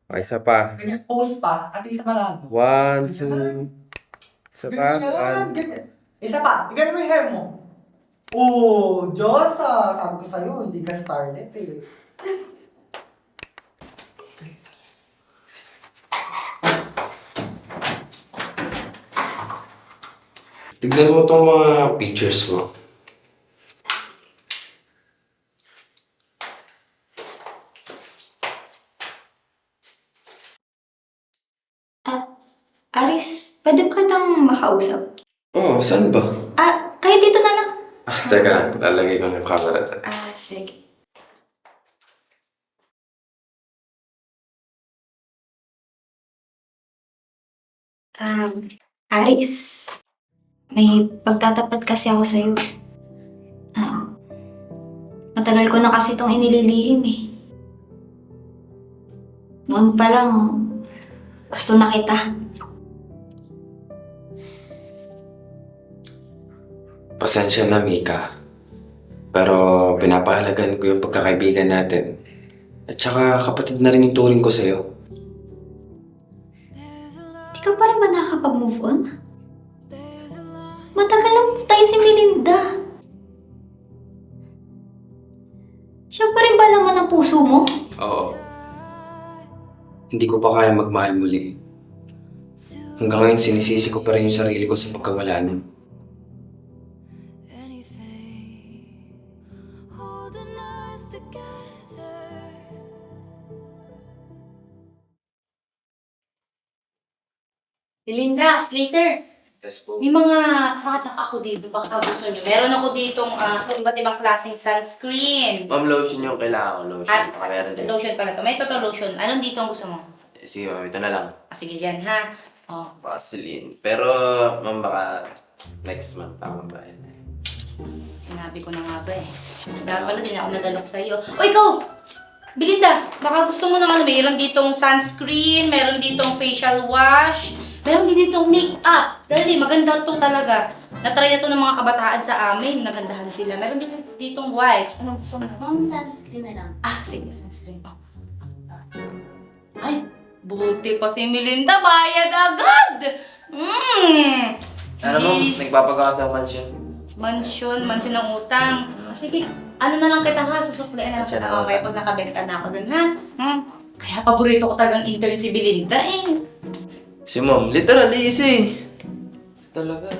Okay, isa pa. Ganyan, pose pa. At least malabo. 1, 2. Isa pa. Ganyan, ganyan. Isa pa. Ganyan mo yung hair mo. Oh, Diyos Sabi ko sa'yo, hindi ka starlet Tignan mo itong mga pictures mo. Aris, pwede ba kitang makausap? Oh, saan ba? Kahit dito na lang. Teka lang, lalagay ko ng camera dyan. Sige. Aris, may pagtatapat kasi ako sa'yo. Matagal ko na kasi itong inililihim Noon pa lang, gusto na kita. Pasensya na, Mika. Pero pinapahalagan ko yung pagkakaibigan natin. At saka kapatid na rin yung turing ko sa'yo. Di ka pa rin ba nakakapag-move on? Matagal na tayo si Melinda. Siya pa rin ba laman ang puso mo? Oo. Hindi ko pa kaya magmahal muli. Hanggang ngayon sinisisi ko pa rin yung sarili ko sa pagkawala nun. together. Linda, Slater, Yes po. may mga product ako dito. Baka gusto nyo. Meron ako ditong iba't ibang klaseng sunscreen. Ma'am, lotion yung kailangan ko. Lotion. At Baka meron din. lotion pala to. May total lotion. Anong dito ang gusto mo? Sige, ma'am. Ito na lang. Sige yan, ha? Oh. Vaseline. Pero, ma'am, baka next month pa akong bayan. Sinabi ko na nga ba eh. Dapat pala din ako nadalok sa'yo. O ikaw! Belinda, baka gusto mo ng mayroon ditong sunscreen, meron ditong facial wash, meron din ditong make-up. Dali, maganda to talaga. Natry na to ng mga kabataan sa amin. Nagandahan sila. Meron din ditong wipes. Anong gusto mo? Ma'am, sunscreen na lang. Sige, sunscreen. Oh. Ay, buti pa si Melinda. Bayad agad! Ano, ma'am? Nagpapagawa ng mansion. Mansion ng utang. Sige, ano na lang kita ha, susuplean na lang Mansion kita ng mamaya pag nakabenta na ako dun ha. Kaya paborito ko talagang intern si Belinda eh. Si ma'am, literally easy. Talaga.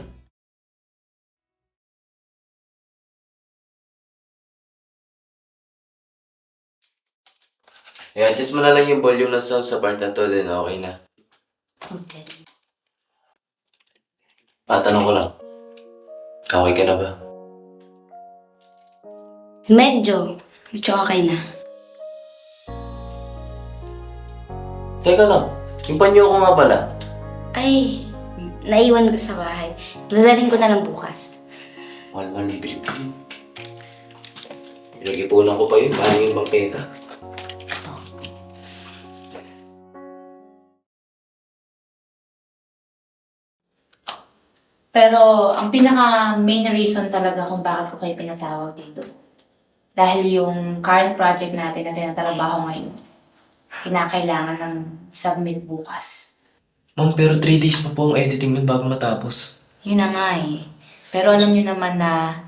I-adjust mo na lang yung volume ng sound sa part na to, then okay na. Okay. Tanong ko lang. Okay ka na ba? Medyo okay na. Teka lang, yung panyo ko nga pala. Ay, naiwan ko sa bahay. Dadalhin ko na lang bukas. Mahal-mahal ni Pilipino. Pinag-ipunan ko pa yun, paano yung bangketa? Pero ang pinaka main reason talaga kung bakit ko kayo pinatawag dito. Dahil yung current project natin na tinatrabaho ngayon, kinakailangan ng submit bukas. Ma'am, pero 3 days pa po ang editing nun bago matapos. Yun na nga eh. Pero alam nyo naman na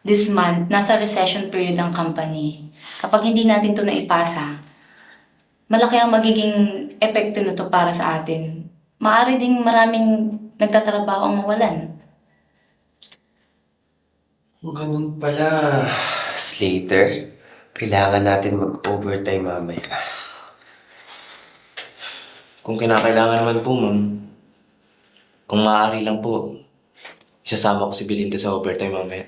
this month, nasa recession period ang company. Kapag hindi natin to naipasa, malaki ang magiging epekto nito para sa atin. Maaari ding maraming nagtatrabaho ang mawalan. Ganun pala. Slater, kailangan natin mag-overtime mamaya. Kung kinakailangan naman po, ma'am, kung maaari lang po, isasama ko si Belinda sa overtime mamaya.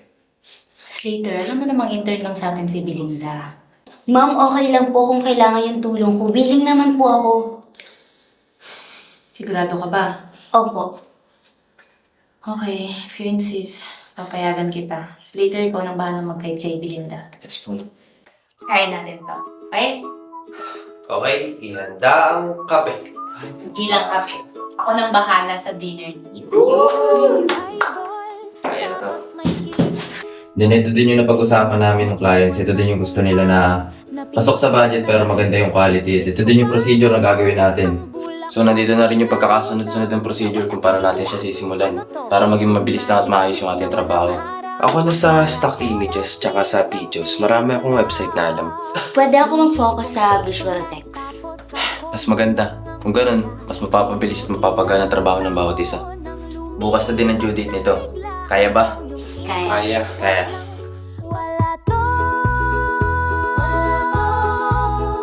Slater, alam mo namang intern lang sa atin si Belinda. Ma'am, okay lang po kung kailangan yung tulong ko. Willing naman po ako. Sigurado ka ba? Opo. Okay, if you insist, papayagan kita. Slater, ikaw nang bahala mag-guide kay Belinda. Yes po. Kaya natin to. Okay? Okay, ihanda ang kape. Hindi lang kape. Ako nang bahala sa dinner niyo. Ayan na to. Then ito din yung napag-usapan namin ng clients. Ito din yung gusto nila na pasok sa budget pero maganda yung quality. Ito din yung procedure na gagawin natin. So nandito na rin yung pagkakasunod-sunod ng procedure kung paano natin siya sisimulan para maging mabilis lang at maayos yung ating trabaho. Ako na sa stock images tsaka sa videos. Marami akong website na alam. Pwede ako mag-focus sa visual effects. Mas maganda. Kung ganun, mas mapapabilis at mapapagana ang trabaho ng bawat isa. Bukas na din ang due date nito. Kaya ba? Kaya. Kaya. Wala to,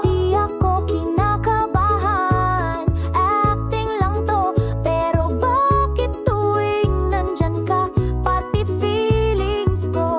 di ako kinakabahan. Acting lang to, pero bakit tuwing nandyan ka, pati feelings ko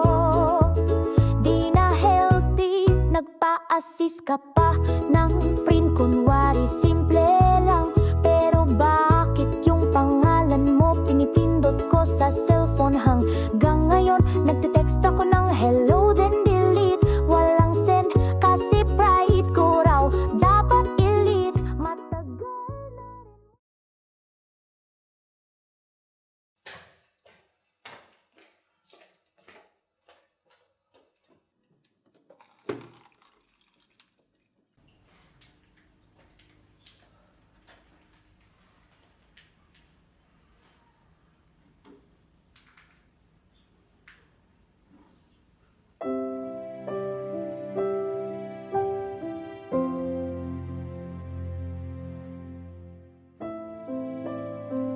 di na healthy. Nagpa-assist ka pa ng print, kunwari simple lang. Pero bakit yung pangalan mo pinipindot ko sa cellphone hanggang ngayon? Nagte-text ako ng hello then delete, walang send kasi pride ko raw dapat elite. Matagal na rin.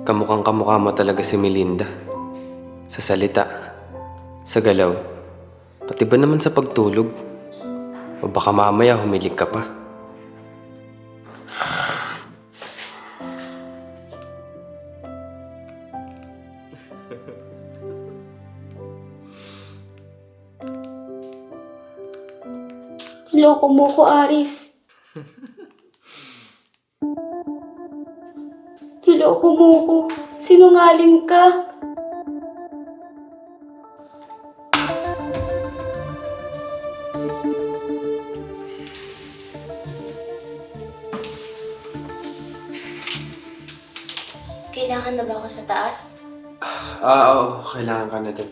Kamukhang kamukha mo talaga si Melinda. Sa salita, sa galaw, pati ba naman sa pagtulog? O baka mamaya humilig ka pa. Loko mo ko, Aris. Niloko mo ko. Sinungaling ka. Kailangan na ba ako sa taas? Oo. Kailangan ka na dun.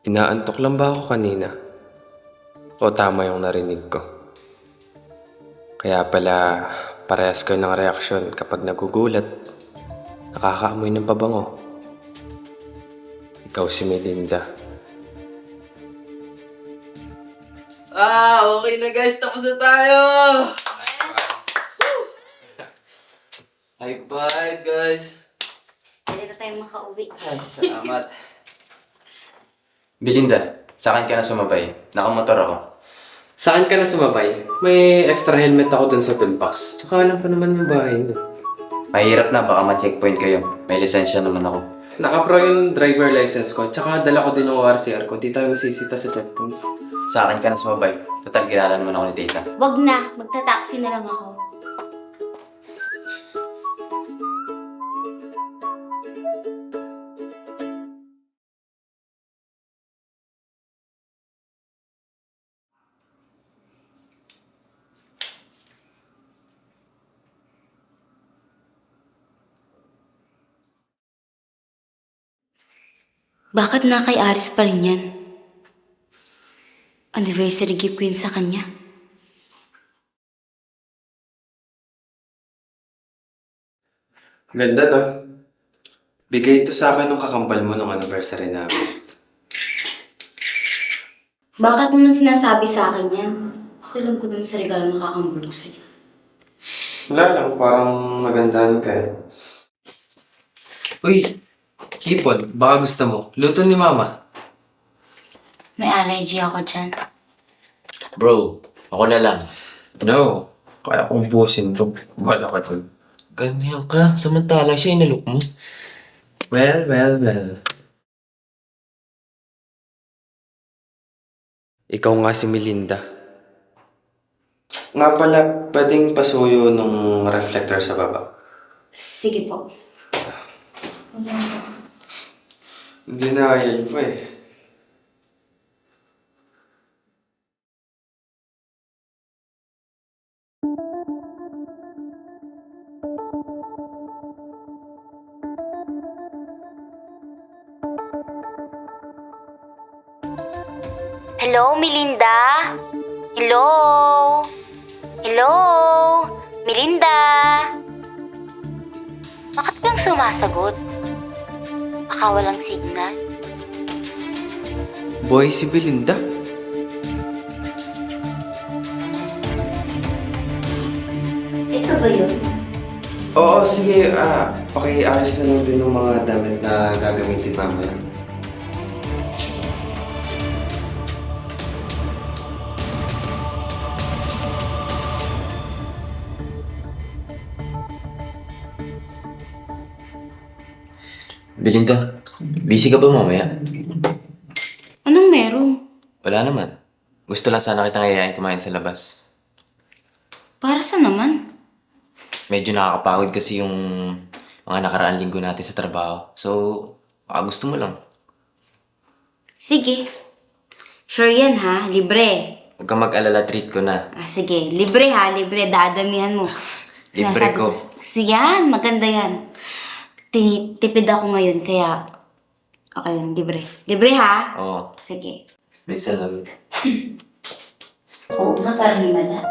Inaantok lang ba ako kanina? O tama yung narinig ko? Kaya pala parehas kayo ng reaksyon kapag nagugulat. Nakakaamoy ng pabango. Ikaw si Melinda. Okay na guys, tapos na tayo! High five guys! Pwede na tayong makauwi. Ay, salamat. Belinda, sa akin ka na sumabay. Nakamotor ako. Saan ka na sumabay? May extra helmet ako dun sa toolbox. Tsaka alam ko naman yung bahay mo. Mahirap na, baka ma-checkpoint kayo. May lisensya naman ako. Nakapro yung driver license ko. Tsaka dala ko din yung ORCR ko. Di tayo masisita sa checkpoint. Sa akin ka na sumabay. Total, kilala naman ako ni Tita. Wag na. Magta-taxi na lang ako. Bakit na kay Aris pa rin yan? Anniversary gift ko yun sa kanya. Ganda no? Bigay ito sa akin nung kakambal mo nung anniversary namin. Bakit naman sinasabi sa akin yan? Ako alam ko naman sa regalo ng kakambal ko sa'yo. Wala lang, parang magandahan ka eh. Uy! Hipon, baka gusto mo. Luto ni Mama. May allergy ako dyan. Bro, ako na lang. No, kaya kong busin to. Wala ka dun. Ganyan ka. Samantalang siya inalok mo. Well. Ikaw nga si Melinda. Nga pala, pwedeng pasuyo nung reflector sa baba. Sige po. Hindi na ayal pa eh. Hello, Melinda? Hello? Hello? Melinda? Bakit lang sumasagot? Baka walang signal. Boy, si Belinda? Ito ba yun? Oo, sige. Pakiayos na lang din ng mga damit na gagamitin mamaya. Belinda, busy ka ba mamaya? Anong meron? Wala naman. Gusto lang sana kitang ayayain kumain sa labas. Para sa naman? Medyo nakakapagod kasi yung mga nakaraan linggo natin sa trabaho. So, baka gusto mo lang. Sige. Sure yan ha, libre. Huwag kang mag-alala, treat ko na. Sige, libre ha, libre. Dadamihan mo. Libre Sinasabi ko. Sige yan, maganda yan. Tipid ako ngayon, kaya... Okay yun, libre. Libre ha? Oo. Sige. May salam. Oo nga, parang himala.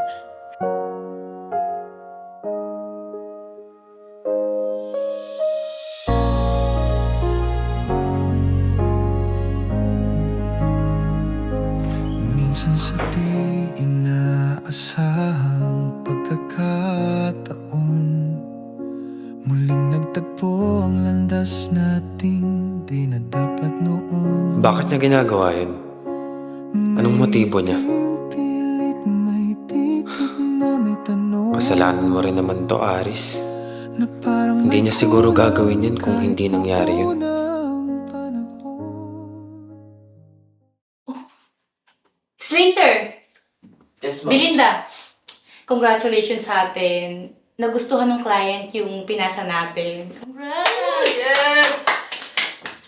pagkakataon, muling nagtagpo ang landas nating di na dapat noon. Bakit niya ginagawa yun? Anong motibo niya? Pilit may titig na may tanong Kasalanan mo rin naman to, Aris. na parang Hindi niya siguro gagawin yan kung hindi nangyari yun. Slater! Yes, ma'am. Belinda! Congratulations sa atin. Nagustuhan ng client yung pinasa natin. Congrats! Yes!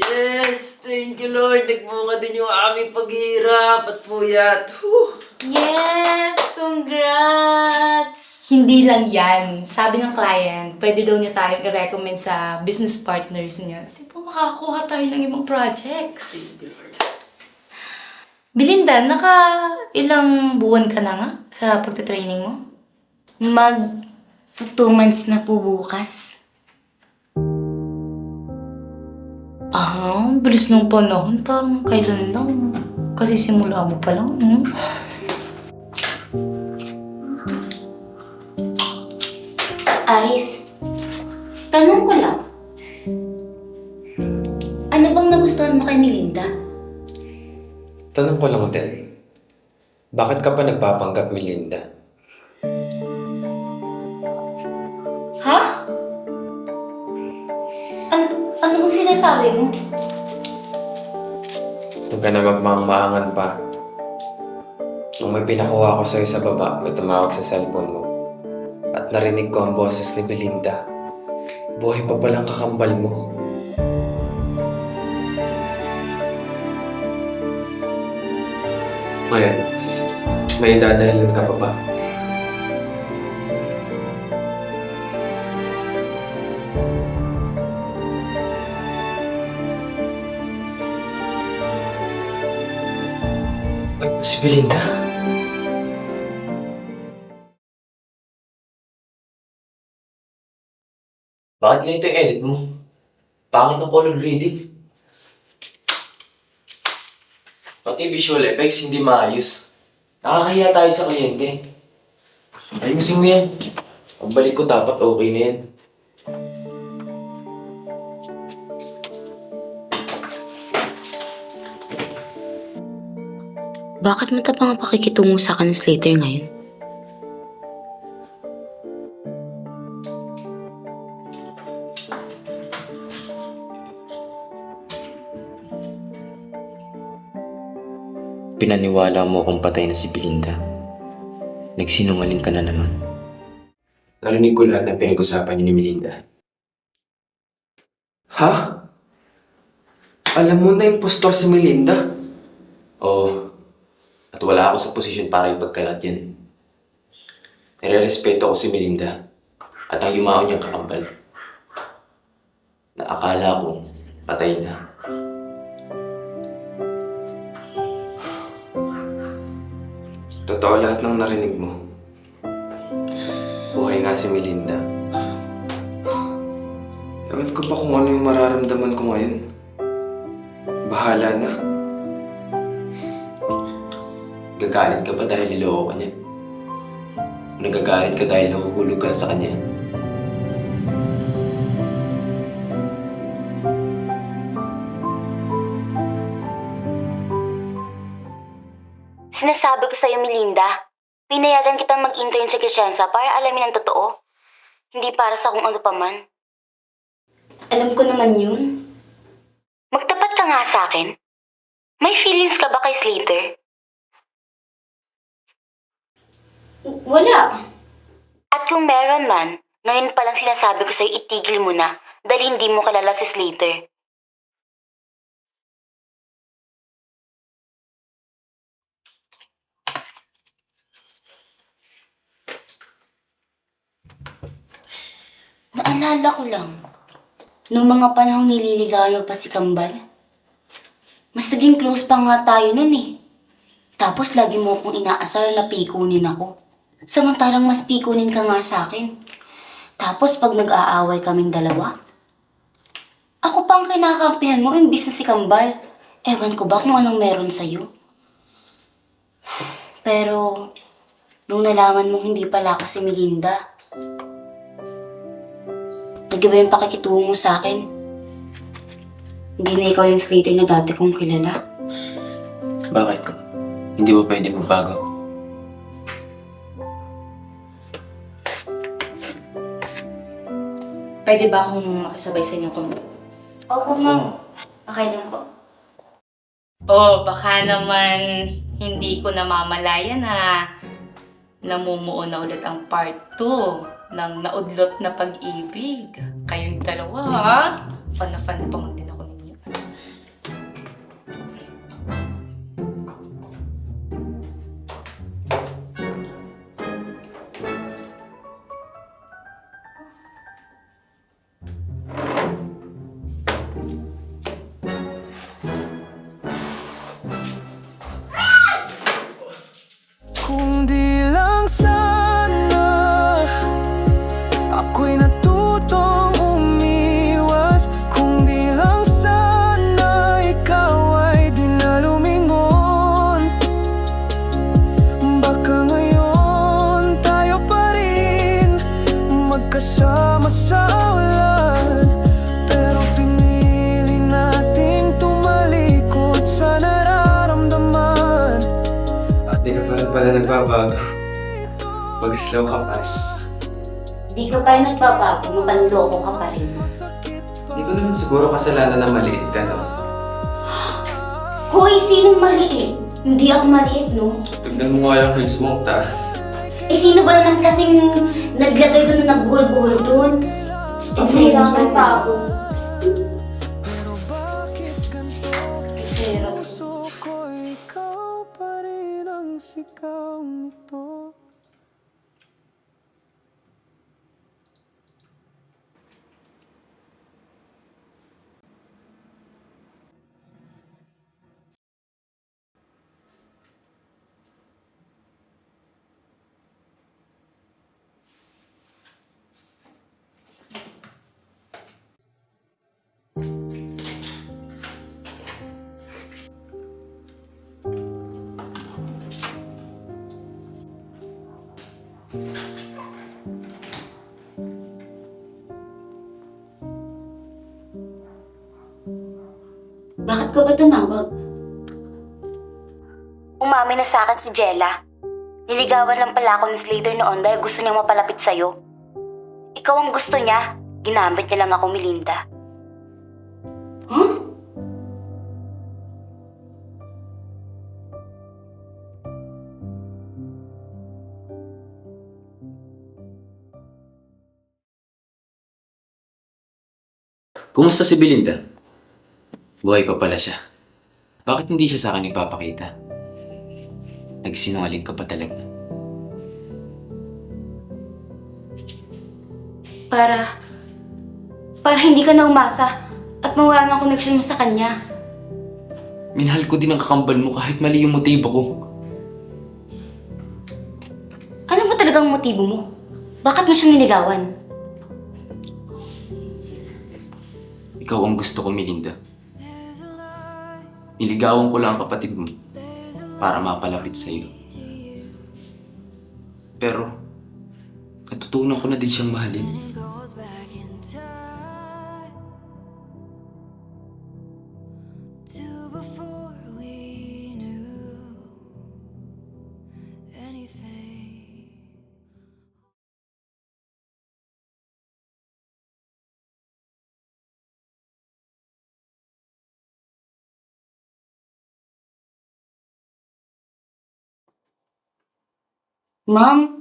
Yes! Thank you, Lord. Nagmunga din yung aming paghirap at puyat. Whew. Yes! Congrats! Hindi lang yan. Sabi ng client, pwede daw niya tayong i-recommend sa business partners niya. Di ba makakakuha tayo ng ibang projects? Belinda, ilang buwan ka na nga sa pagtitraining mo? Mag 2 months na po bukas. Bilis ng panahon. Parang kailan lang. Kasi simula mo pa lang. Aris, tanong ko lang. Ano bang nagustuhan mo kay Melinda? Tanong ko lang din, bakit ka pa nagpapanggap, Melinda? Ha? Ano bang sinasabi mo? Huwag ka na magmangmaangan pa. Nung may pinakuha ko sa'yo sa baba, may tumawag sa cellphone mo. At narinig ko ang boses ni Belinda. Buhay pa palang kakambal mo. Ngayon, may dadahilan ka pa ba? Ay, si Belinda? Bakit ganito yung edit mo? Pangit ng color grading. Pati visual effects hindi maayos. Nakakahiya tayo sa kliyente. Ayusin mo yan. Ang balik ko dapat okay na yan. Bakit matapang ang pakikitungo sa akin ng Slater ngayon? Pinaniwala mo kung patay na si Belinda. Nagsinungaling ka na naman. Narinig ko lahat ng pinag-usapan niyo ni Melinda. Ha? Alam mo na impostor si Melinda? Oo. At wala ako sa posisyon para ipagkalat yan. Nire-respeto ko si Melinda at ang yumaon niyang kakambal. Na akala ko patay na. Totoo lahat ng narinig mo. Buhay nga si Melinda. Ewan ko ba kung ano yung mararamdaman ko ngayon? Bahala na. Gagalit ka ba dahil niloko ka niya? O nagagalit ka dahil nahuhulog ka na sa kanya? Sinasabi ko sa'yo, Melinda, pinayagan kitang mag-intern sa Crescenza para alamin ang totoo. Hindi para sa kung ano paman. Alam ko naman yun. Magtapat ka nga sa akin. May feelings ka ba kay Slater? Wala. At kung meron man, ngayon palang sinasabi ko sa'yo itigil mo na dahil hindi mo kilala si Slater. Naalala ko lang, nung mga panahong nililigawan pa si Kambal, mas naging close pa nga tayo nun eh. Tapos lagi mo akong inaasar na pikunin ako. Samantalang mas pikunin ka nga sa akin. Tapos pag nag-aaway kaming dalawa, ako pa ang kinakampihan mo imbis na si Kambal. Ewan ko ba kung anong meron sa'yo. Pero, nung nalaman mong hindi pala ako si Melinda? Nag-iba yung pakikitungo mo sa akin. Hindi na ikaw yung Slater na dati kong kilala. Bakit? Hindi ba pwede magbago? Pwede ba akong makasabay sa inyo kung... Opo, ma'am. Okay lang po. Oh, baka naman hindi ko namamalaya na namumuo na ulit ang part 2 ng Naudlot na Pag-ibig. Kayong dalawa, ha? Fan na fan pa man din ako ninyo. Kung di lang sana ako'y natutong umiwas. Kung di lang sana ikaw ay di na lumingon. Baka ngayon tayo pa rin magkasama sa ulan. Pero pinili nating tumalikod sa nararamdaman. Di ka pala nagbabago. Mag-slow ka pa. Di ka pa rin nagbabago, mapanloko ka pa rin. Di ko naman siguro kasalanan na maliit ka, no? Hoy, sinong maliit? Hindi ako maliit, no? Tignan mo nga yung face mo, tas... Eh, sino ba naman kasing naglagay doon na nagbuhol-buhol doon? Kailangan pa ako. Pero, Puso ko ikaw pa rin ang sigaw nito. bakit ka ba tumawag? Umami na sa akin si Jella. Niligawan lang pala ako ni Slater noon dahil gusto niyang mapalapit sa'yo. Ikaw ang gusto niya. Ginamit niya lang ako, Melinda. Huh? Kumusta si Belinda? Buhay pa pala siya. Bakit hindi siya sa akin nagpapakita? Nagsinungaling ka pa talaga. Para hindi ka na umasa at mawala ng koneksyon mo sa kanya. Minahal ko din ang kakambal mo kahit mali yung motibo ko. Ano ba talagang motibo mo? Bakit mo siya niligawan? Ikaw ang gusto ko, Melinda. Niligawan ko lang ang kapatid mo para mapalapit sa'yo. Pero, natutunan ko na din siyang mahalin. Ma'am,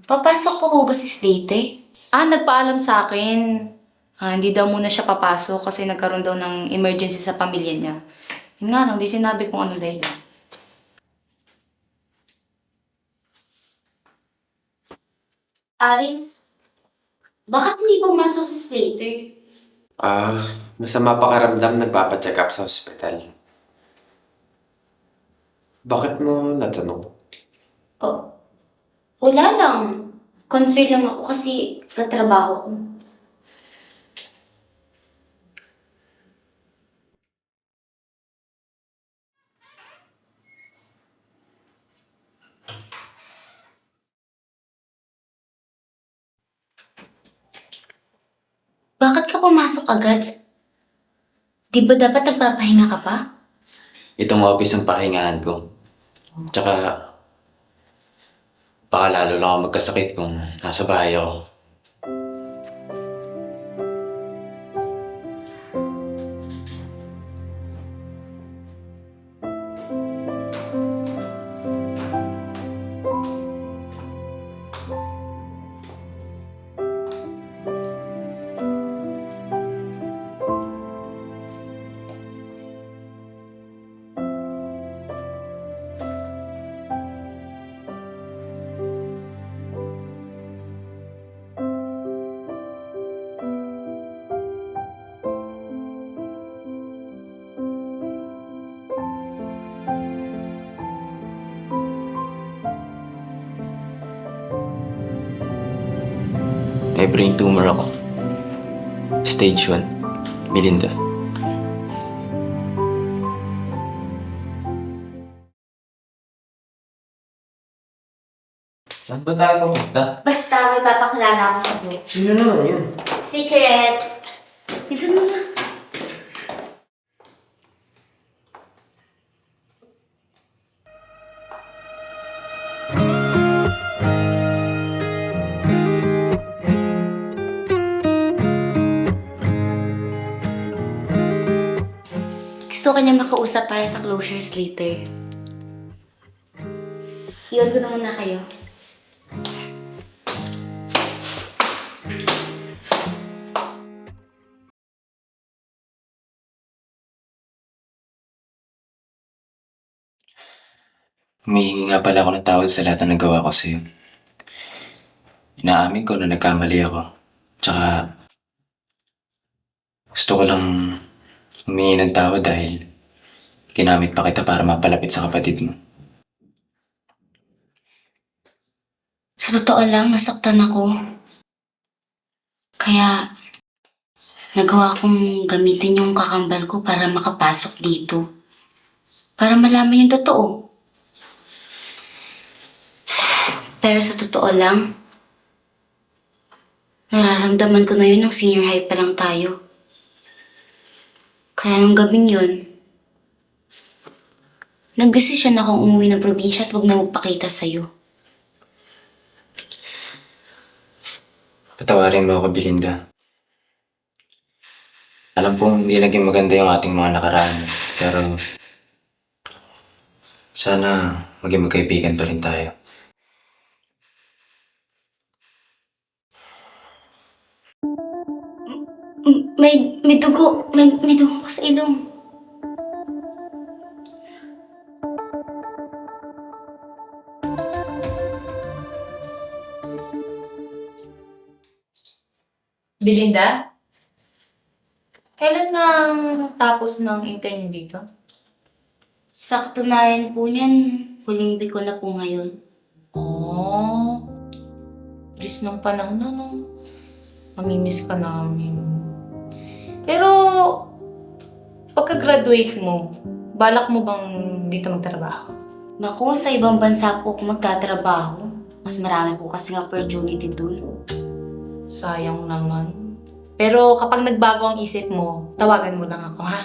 papasok pa po ba si Slater? Nagpaalam sa akin. Hindi daw muna siya papasok kasi nagkaroon daw ng emergency sa pamilya niya. Yun nga lang, di sinabi kung ano dahil. Aris, bakit hindi pumasok si Slater? Masama pakaramdam, nagpapacheck up sa ospital. Bakit mo natanong? Oh, wala lang. Concerned lang ako kasi katrabaho ko. Bakit ka pumasok agad? Di ba dapat nagpapahinga ka pa? Itong office ang pahingahan ko. Tsaka, baka lalo lang ako magkasakit kung nasa bahay ako. May brain tumor ako. Stage 1. Melinda. Saan ba tayo pumunta? Basta may papakilala ako sa iyo. Sino naman yun? Secret! Isan mo na. Gusto ko niya makausap para sa closures later. Iwan ko na muna kayo. Humihingi nga pala ako ng tawad sa lahat na nagawa ko sa'yo. Inaamin ko na nagkamali ako. Tsaka, gusto ko lang humingi ng tawad dahil ginamit pa kita para mapalapit sa kapatid mo. Sa totoo lang, nasaktan ako. Kaya, nagawa kong gamitin yung kakambal ko para makapasok dito. Para malaman yung totoo. Pero sa totoo lang, nararamdaman ko na yun nung senior high pa lang tayo. Kaya nung gabing yun, nagdesisyon akong umuwi ng probinsya at huwag na magpakita sa'yo. Patawarin mo ako, Belinda. Alam kong hindi naging maganda yung ating mga nakaraan. Pero, sana maging magkaibigan pa rin tayo. May dugo. May dugo ka sa ilong. Belinda? Kailan nang tapos ng intern dito? Sa katunayan po niyan, huling week ko na po ngayon. Oh, bilis ng panahon na, no? Mamimiss ka namin. Pero, pagka-graduate mo, balak mo bang dito magtrabaho? Naku, sa ibang bansa po ako magtatrabaho. Mas marami po kasi opportunity dun. Sayang naman. Pero kapag nagbago ang isip mo, tawagan mo lang ako, ha?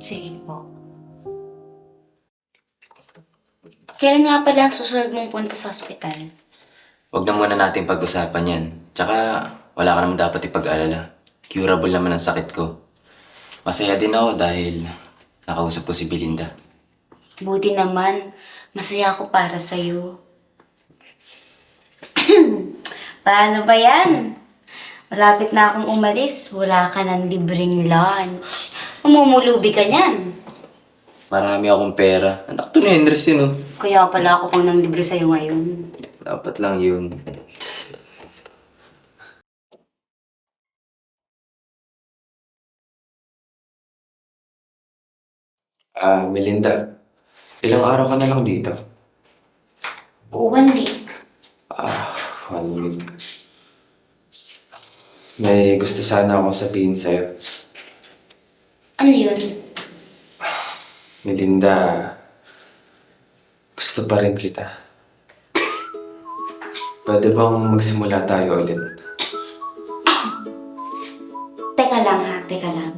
Sige po. Kailan nga pala ang susunod mong punta sa ospital? Huwag na muna natin pag-usapan yan. Tsaka, wala ka naman dapat ipag-alala. Curable naman ang sakit ko. Masaya din ako dahil nakausap ko si Belinda. Buti naman, masaya ako para sa'yo. Paano ba yan? Malapit na akong umalis, wala ka ng libreng lunch. Umumulubi ka niyan. Marami akong pera. Anak to ni Andres yun, oh. Kaya pala ako pang nang libre sa'yo ngayon. Dapat lang yun. Melinda, ilang araw ka na lang dito? 1 week. 1 week. May gusto sana akong sabihin sa'yo. Ano yun? Melinda, gusto pa rin kita. Pwede bang magsimula tayo ulit? Teka lang ha, teka lang.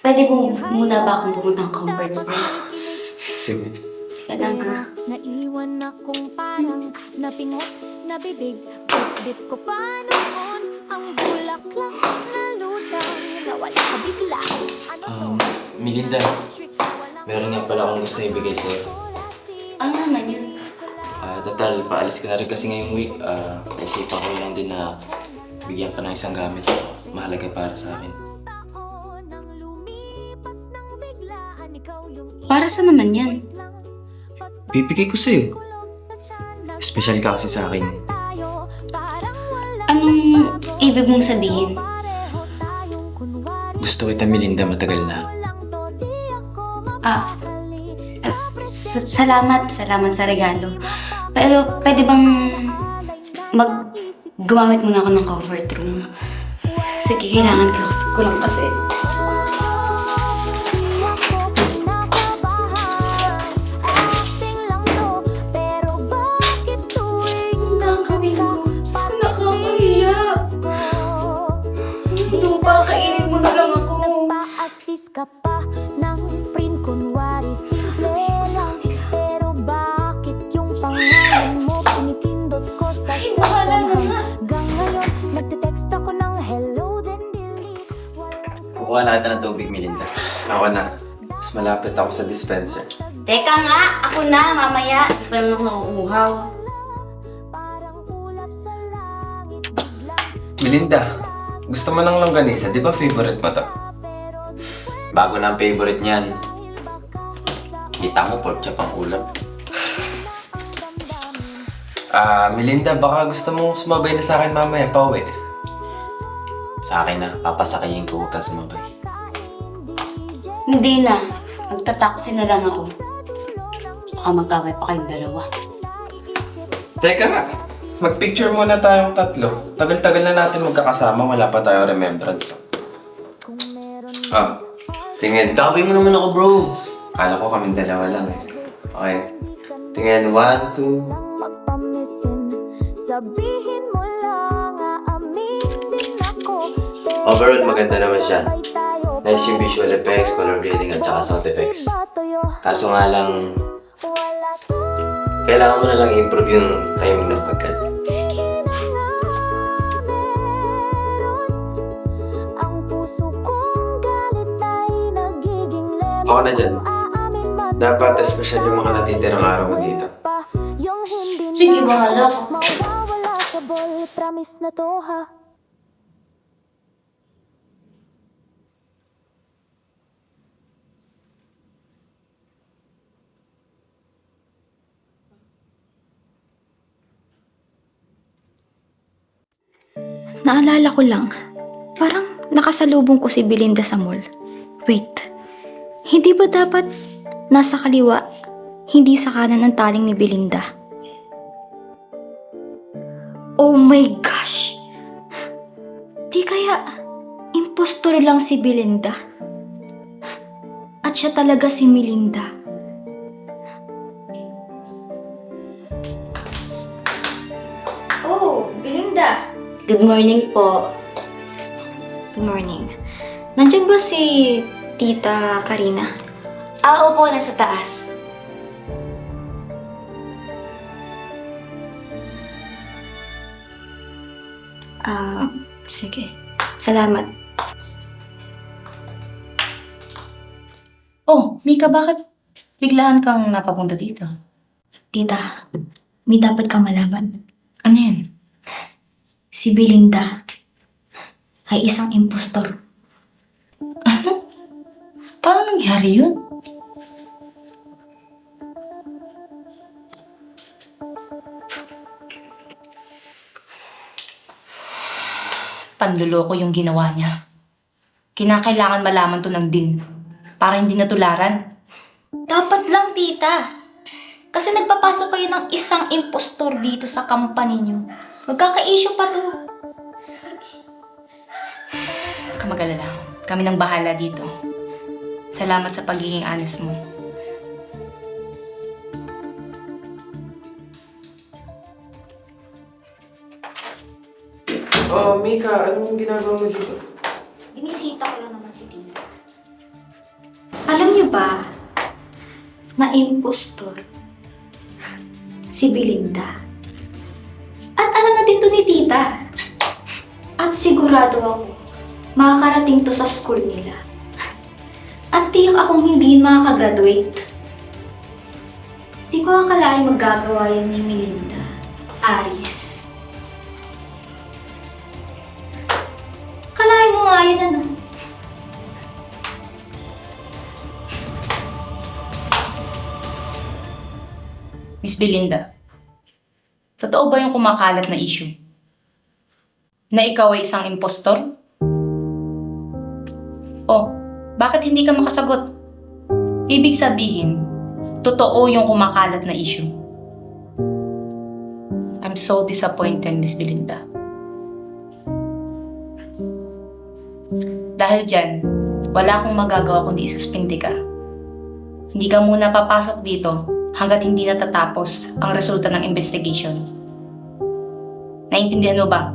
Pwede mo muna ba akong pumuntang comfort room? Sige. Teka lang ha. Naiwan akong parang napingot na bibig. Bit ko pa noon ang bulaklak na lutang. Nawala ka bigla. Ano to? Melinda, Trick na walang meron nga pala akong gusto ibigay sa'yo. Ano naman yun? Total, paalis ka na rin kasi ngayong week. Naisipan ko lang din na bigyan ka ng isang gamit. Mahalaga para sa akin. taon nang lumipas ng biglaan. Ikaw yung Para sa naman yan? Bibigay ko sa'yo. kulog sa tiyan. Special ka kasi sa akin. Tayo parang wala Anong ibig mong sabihin? pareho tayong kunwari. Gusto kita, Melinda, matagal na. Walang to di ako Ah, mapakali. salamat sa regalo. Pero pwede bang gumamit muna ako ng comfort room? Sige, kailangan ko lang kasi. Di ako kinakabahan. Acting lang to, pero bakit tuwing Gagawin mo? Saan nakakahiya? Ano ba? Kainin mo na lang ako. Nagpa-assist ka pa ng print kunwari simple lang. Pero bakit yung pangalan mo pinipindot ko sa bahala na cellphone? nga. Hanggang ngayon, nagte-text ako ng hello then delete. Walang Kukuha na kita ng tubig, Melinda. Ako na. Mas malapit ako sa dispenser. Teka nga, ako na, mamaya. Di pa lang ako nauuhaw. parang ulap sa langit biglang Melinda, gusto mo ng longganisa? Di ba favorite mo to? Bago na ang favorite niyan. Kita mo, pork chop ang ulam. Melinda, baka gusto mong sumabay na sa akin mamaya pauwi. Sa akin na, papasakayin ko, huwag kang sumabay. Hindi na. Magtataksi na lang ako. Baka magkaway pa kayong dalawa. Teka nga, mag-picture muna tayong tatlo. Tagal-tagal na natin magkakasama, wala pa tayong remembrance. Tingin. Kabay mo naman ako, bro. Kala ko kaming dalawa lang eh. Okay. Tingin, 1, 2. magpamisin. Sabihin mo lang, aamin din ako. Pero Overall, maganda naman siya. sabay tayo Nice yung visual effects, color grading, at saka sound effects. Iba tuyo, Kaso nga lang, wala to. kailangan mo na lang i-improve yung timing ng pagkat. Sige na nga, meron. Ang puso kong galit ay nagiging lemon. Ako na dyan. Aamin man Dapat espesyal yung mga natitirang araw mo dito. pa, yung hindi Sige, na bahala ka. mawawala sa ball. Promise na to ha. Naalala ko lang, parang nakasalubong ko si Belinda sa mall. Wait, hindi ba dapat nasa kaliwa, hindi sa kanan ang taling ni Belinda? Oh my gosh! Di kaya impostor lang si Belinda? At siya talaga si Melinda? Oh, Belinda! Good morning po. Good morning. Nandiyan ba si Tita Karina? Opo, nasa taas. Sige. Salamat. Oh, Mika, bakit biglaan kang napapunta dito? Tita, may dapat kang malaman. Ano yan? Si Belinda ay isang impostor. Ano? Paano nangyari yun? Panluloko yung ginawa niya. Kinakailangan malaman to ng din para hindi natularan. Dapat lang, tita. Kasi nagpapasok kayo ng isang impostor dito sa company niyo. Magkaka-issue pa to. Huwag ka mag-alala. Kami nang bahala dito. Salamat sa pagiging honest mo. Oh, Mika, anong ginagawa mo dito? Binisita ko lang naman si tita. Alam niyo ba na impostor si Belinda? At alam na din to ni tita. At sigurado ako, makakarating to sa school nila. At tiyak akong hindi makakagraduate. Di ko akalain magagawa yan ni Melinda. Aris. Kalahin mo nga yan, ano? Miss Belinda, totoo ba yung kumakalat na issue? Na ikaw ay isang impostor? Oh, bakit hindi ka makasagot? Ibig sabihin, totoo yung kumakalat na issue. I'm so disappointed, Miss Belinda. Dahil dyan, wala akong magagawa kundi isuspindi ka. Hindi ka muna papasok dito hanggat hindi natatapos ang resulta ng investigation. Naintindihan mo ba?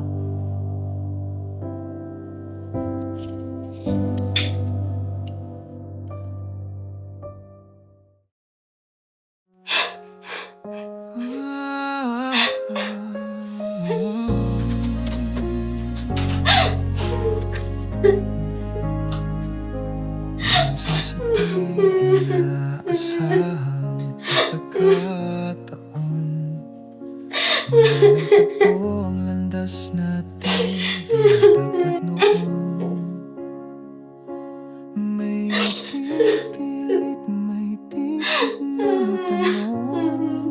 Inaasahang pagkakataon Nagtagpo ang landas natin Di dapat noon May pipilit, may titik na natanong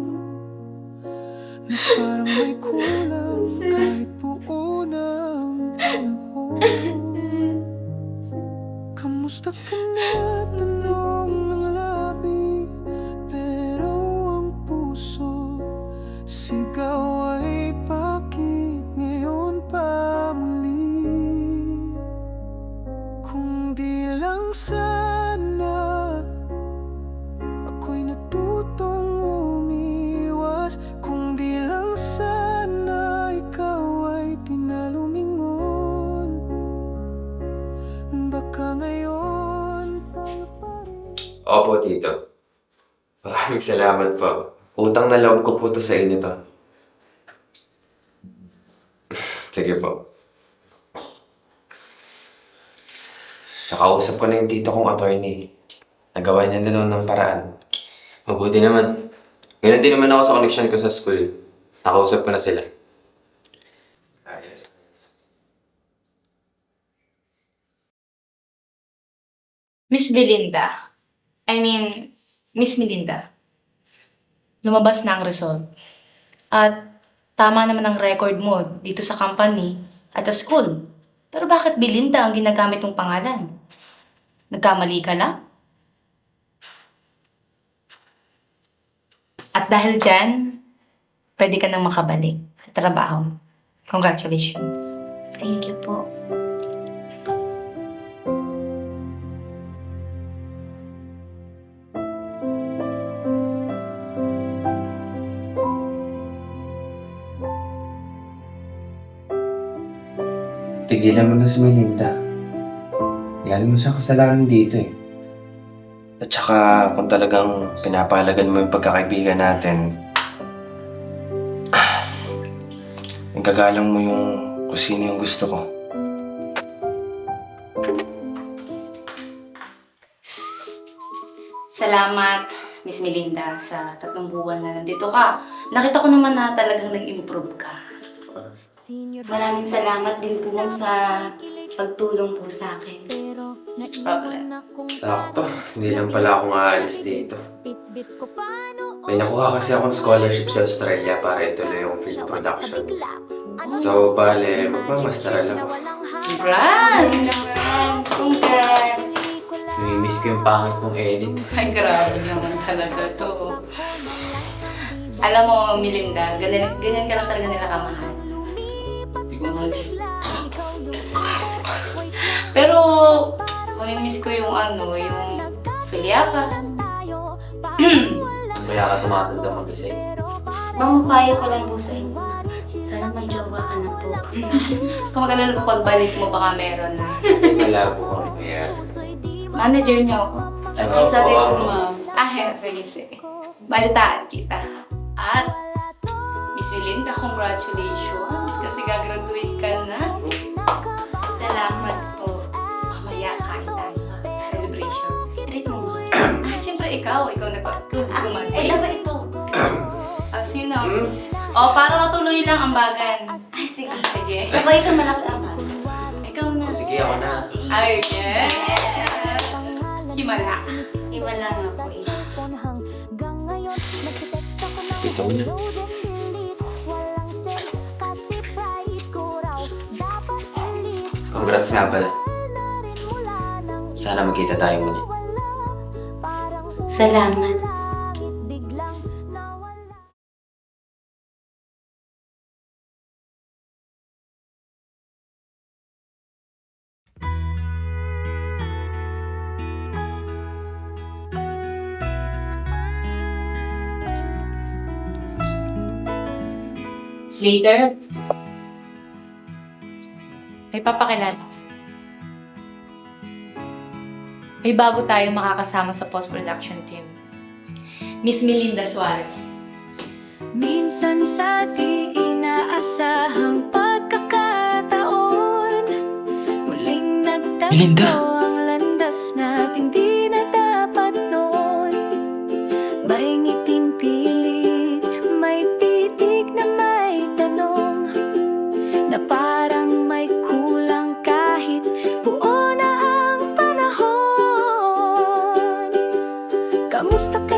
Na parang may kulang kahit buo ng panahon Kamusta ka na? Tanong ng labi Pero ang puso Sigaw ay bakit ngayon pa muli Kung di lang sana Ako'y natutong umiwas Kung di lang sana ikaw ay di na lumingon Baka ngayon Opo, Tito. Maraming salamat po. Utang na loob ko po to sa inyo to. Sige po. Nakausap ko na yung tito kong attorney. Nagawa niya na daw ng paraan. Mabuti naman. Ganun din naman ako sa connection ko sa school. Nakausap ko na sila. Ayos. Miss Belinda, Miss Melinda, lumabas na ang result. At tama naman ang record mo dito sa company at sa school. Pero bakit Belinda ang ginagamit mong pangalan? Nagkamali ka lang? At dahil dyan, pwede ka nang makabalik sa trabaho. Congratulations. Thank you po. Tigilan mo na si Melinda. Yan mo siyang kasalanan dito eh. At saka kung talagang pinapahalagan mo yung pagkakaibigan natin, nagagalang mo yung kung sino yung gusto ko. Salamat, Miss Melinda, sa 3 buwan na nandito ka. Nakita ko naman na talagang nag-improve ka. Maraming salamat din po ma'am sa pagtulong po sa akin. Problem. Sakto, hindi lang pala akong aalis dito. May nakuha kasi akong scholarship sa Australia para ituloy yung film production. So, bale, magmamastera lang ako. Congrats! Congrats! Namimiss ko yung pangit mong edit. Ay, grabe naman talaga to. Alam mo, Melinda, ganyan ka lang talaga nila kamahal. Pero, mamimiss ko yung yung sulyapan. Kaya ka tumatanda mag-isa eh. Mamapayo ko lang po sa inyo. Sana may jowa ka na po. Kung mag-alala po pagbalik mo, baka meron na. Wala po kami kaya. Manager niyo ako. Ay, sabi ko, ma'am. Sige. Balitaan kita. At, Miss Melinda, congratulations kasi gagraduate ka na. Salamat po. Mamaya, kain tayo. Celebration. Treat mo, ma'am. Siyempre ikaw Ay, nag-graduate. dapat ito. Sino? Para matuloy lang ang bagan. Ay, sige. Sige. Dapat ito malaki ang bag. Ikaw na. Sige, ako na. Ay, yes. Himala. Iba lang ako eh. Ikaw na. Congrats nga pala. Sana magkita tayo muli. Salamat. Slater. May papakilala ko sa'yo. May bago tayong makakasama sa post-production team. Miss Melinda Suarez. Minsan sa di inaasahang pagkakataon, muling nagtagpo Melinda! ang landas nating di na dapat noon. May ngiting pilit, may titig na may tanong, na parang may kulang kahit buo na ang panahon. Kamusta ka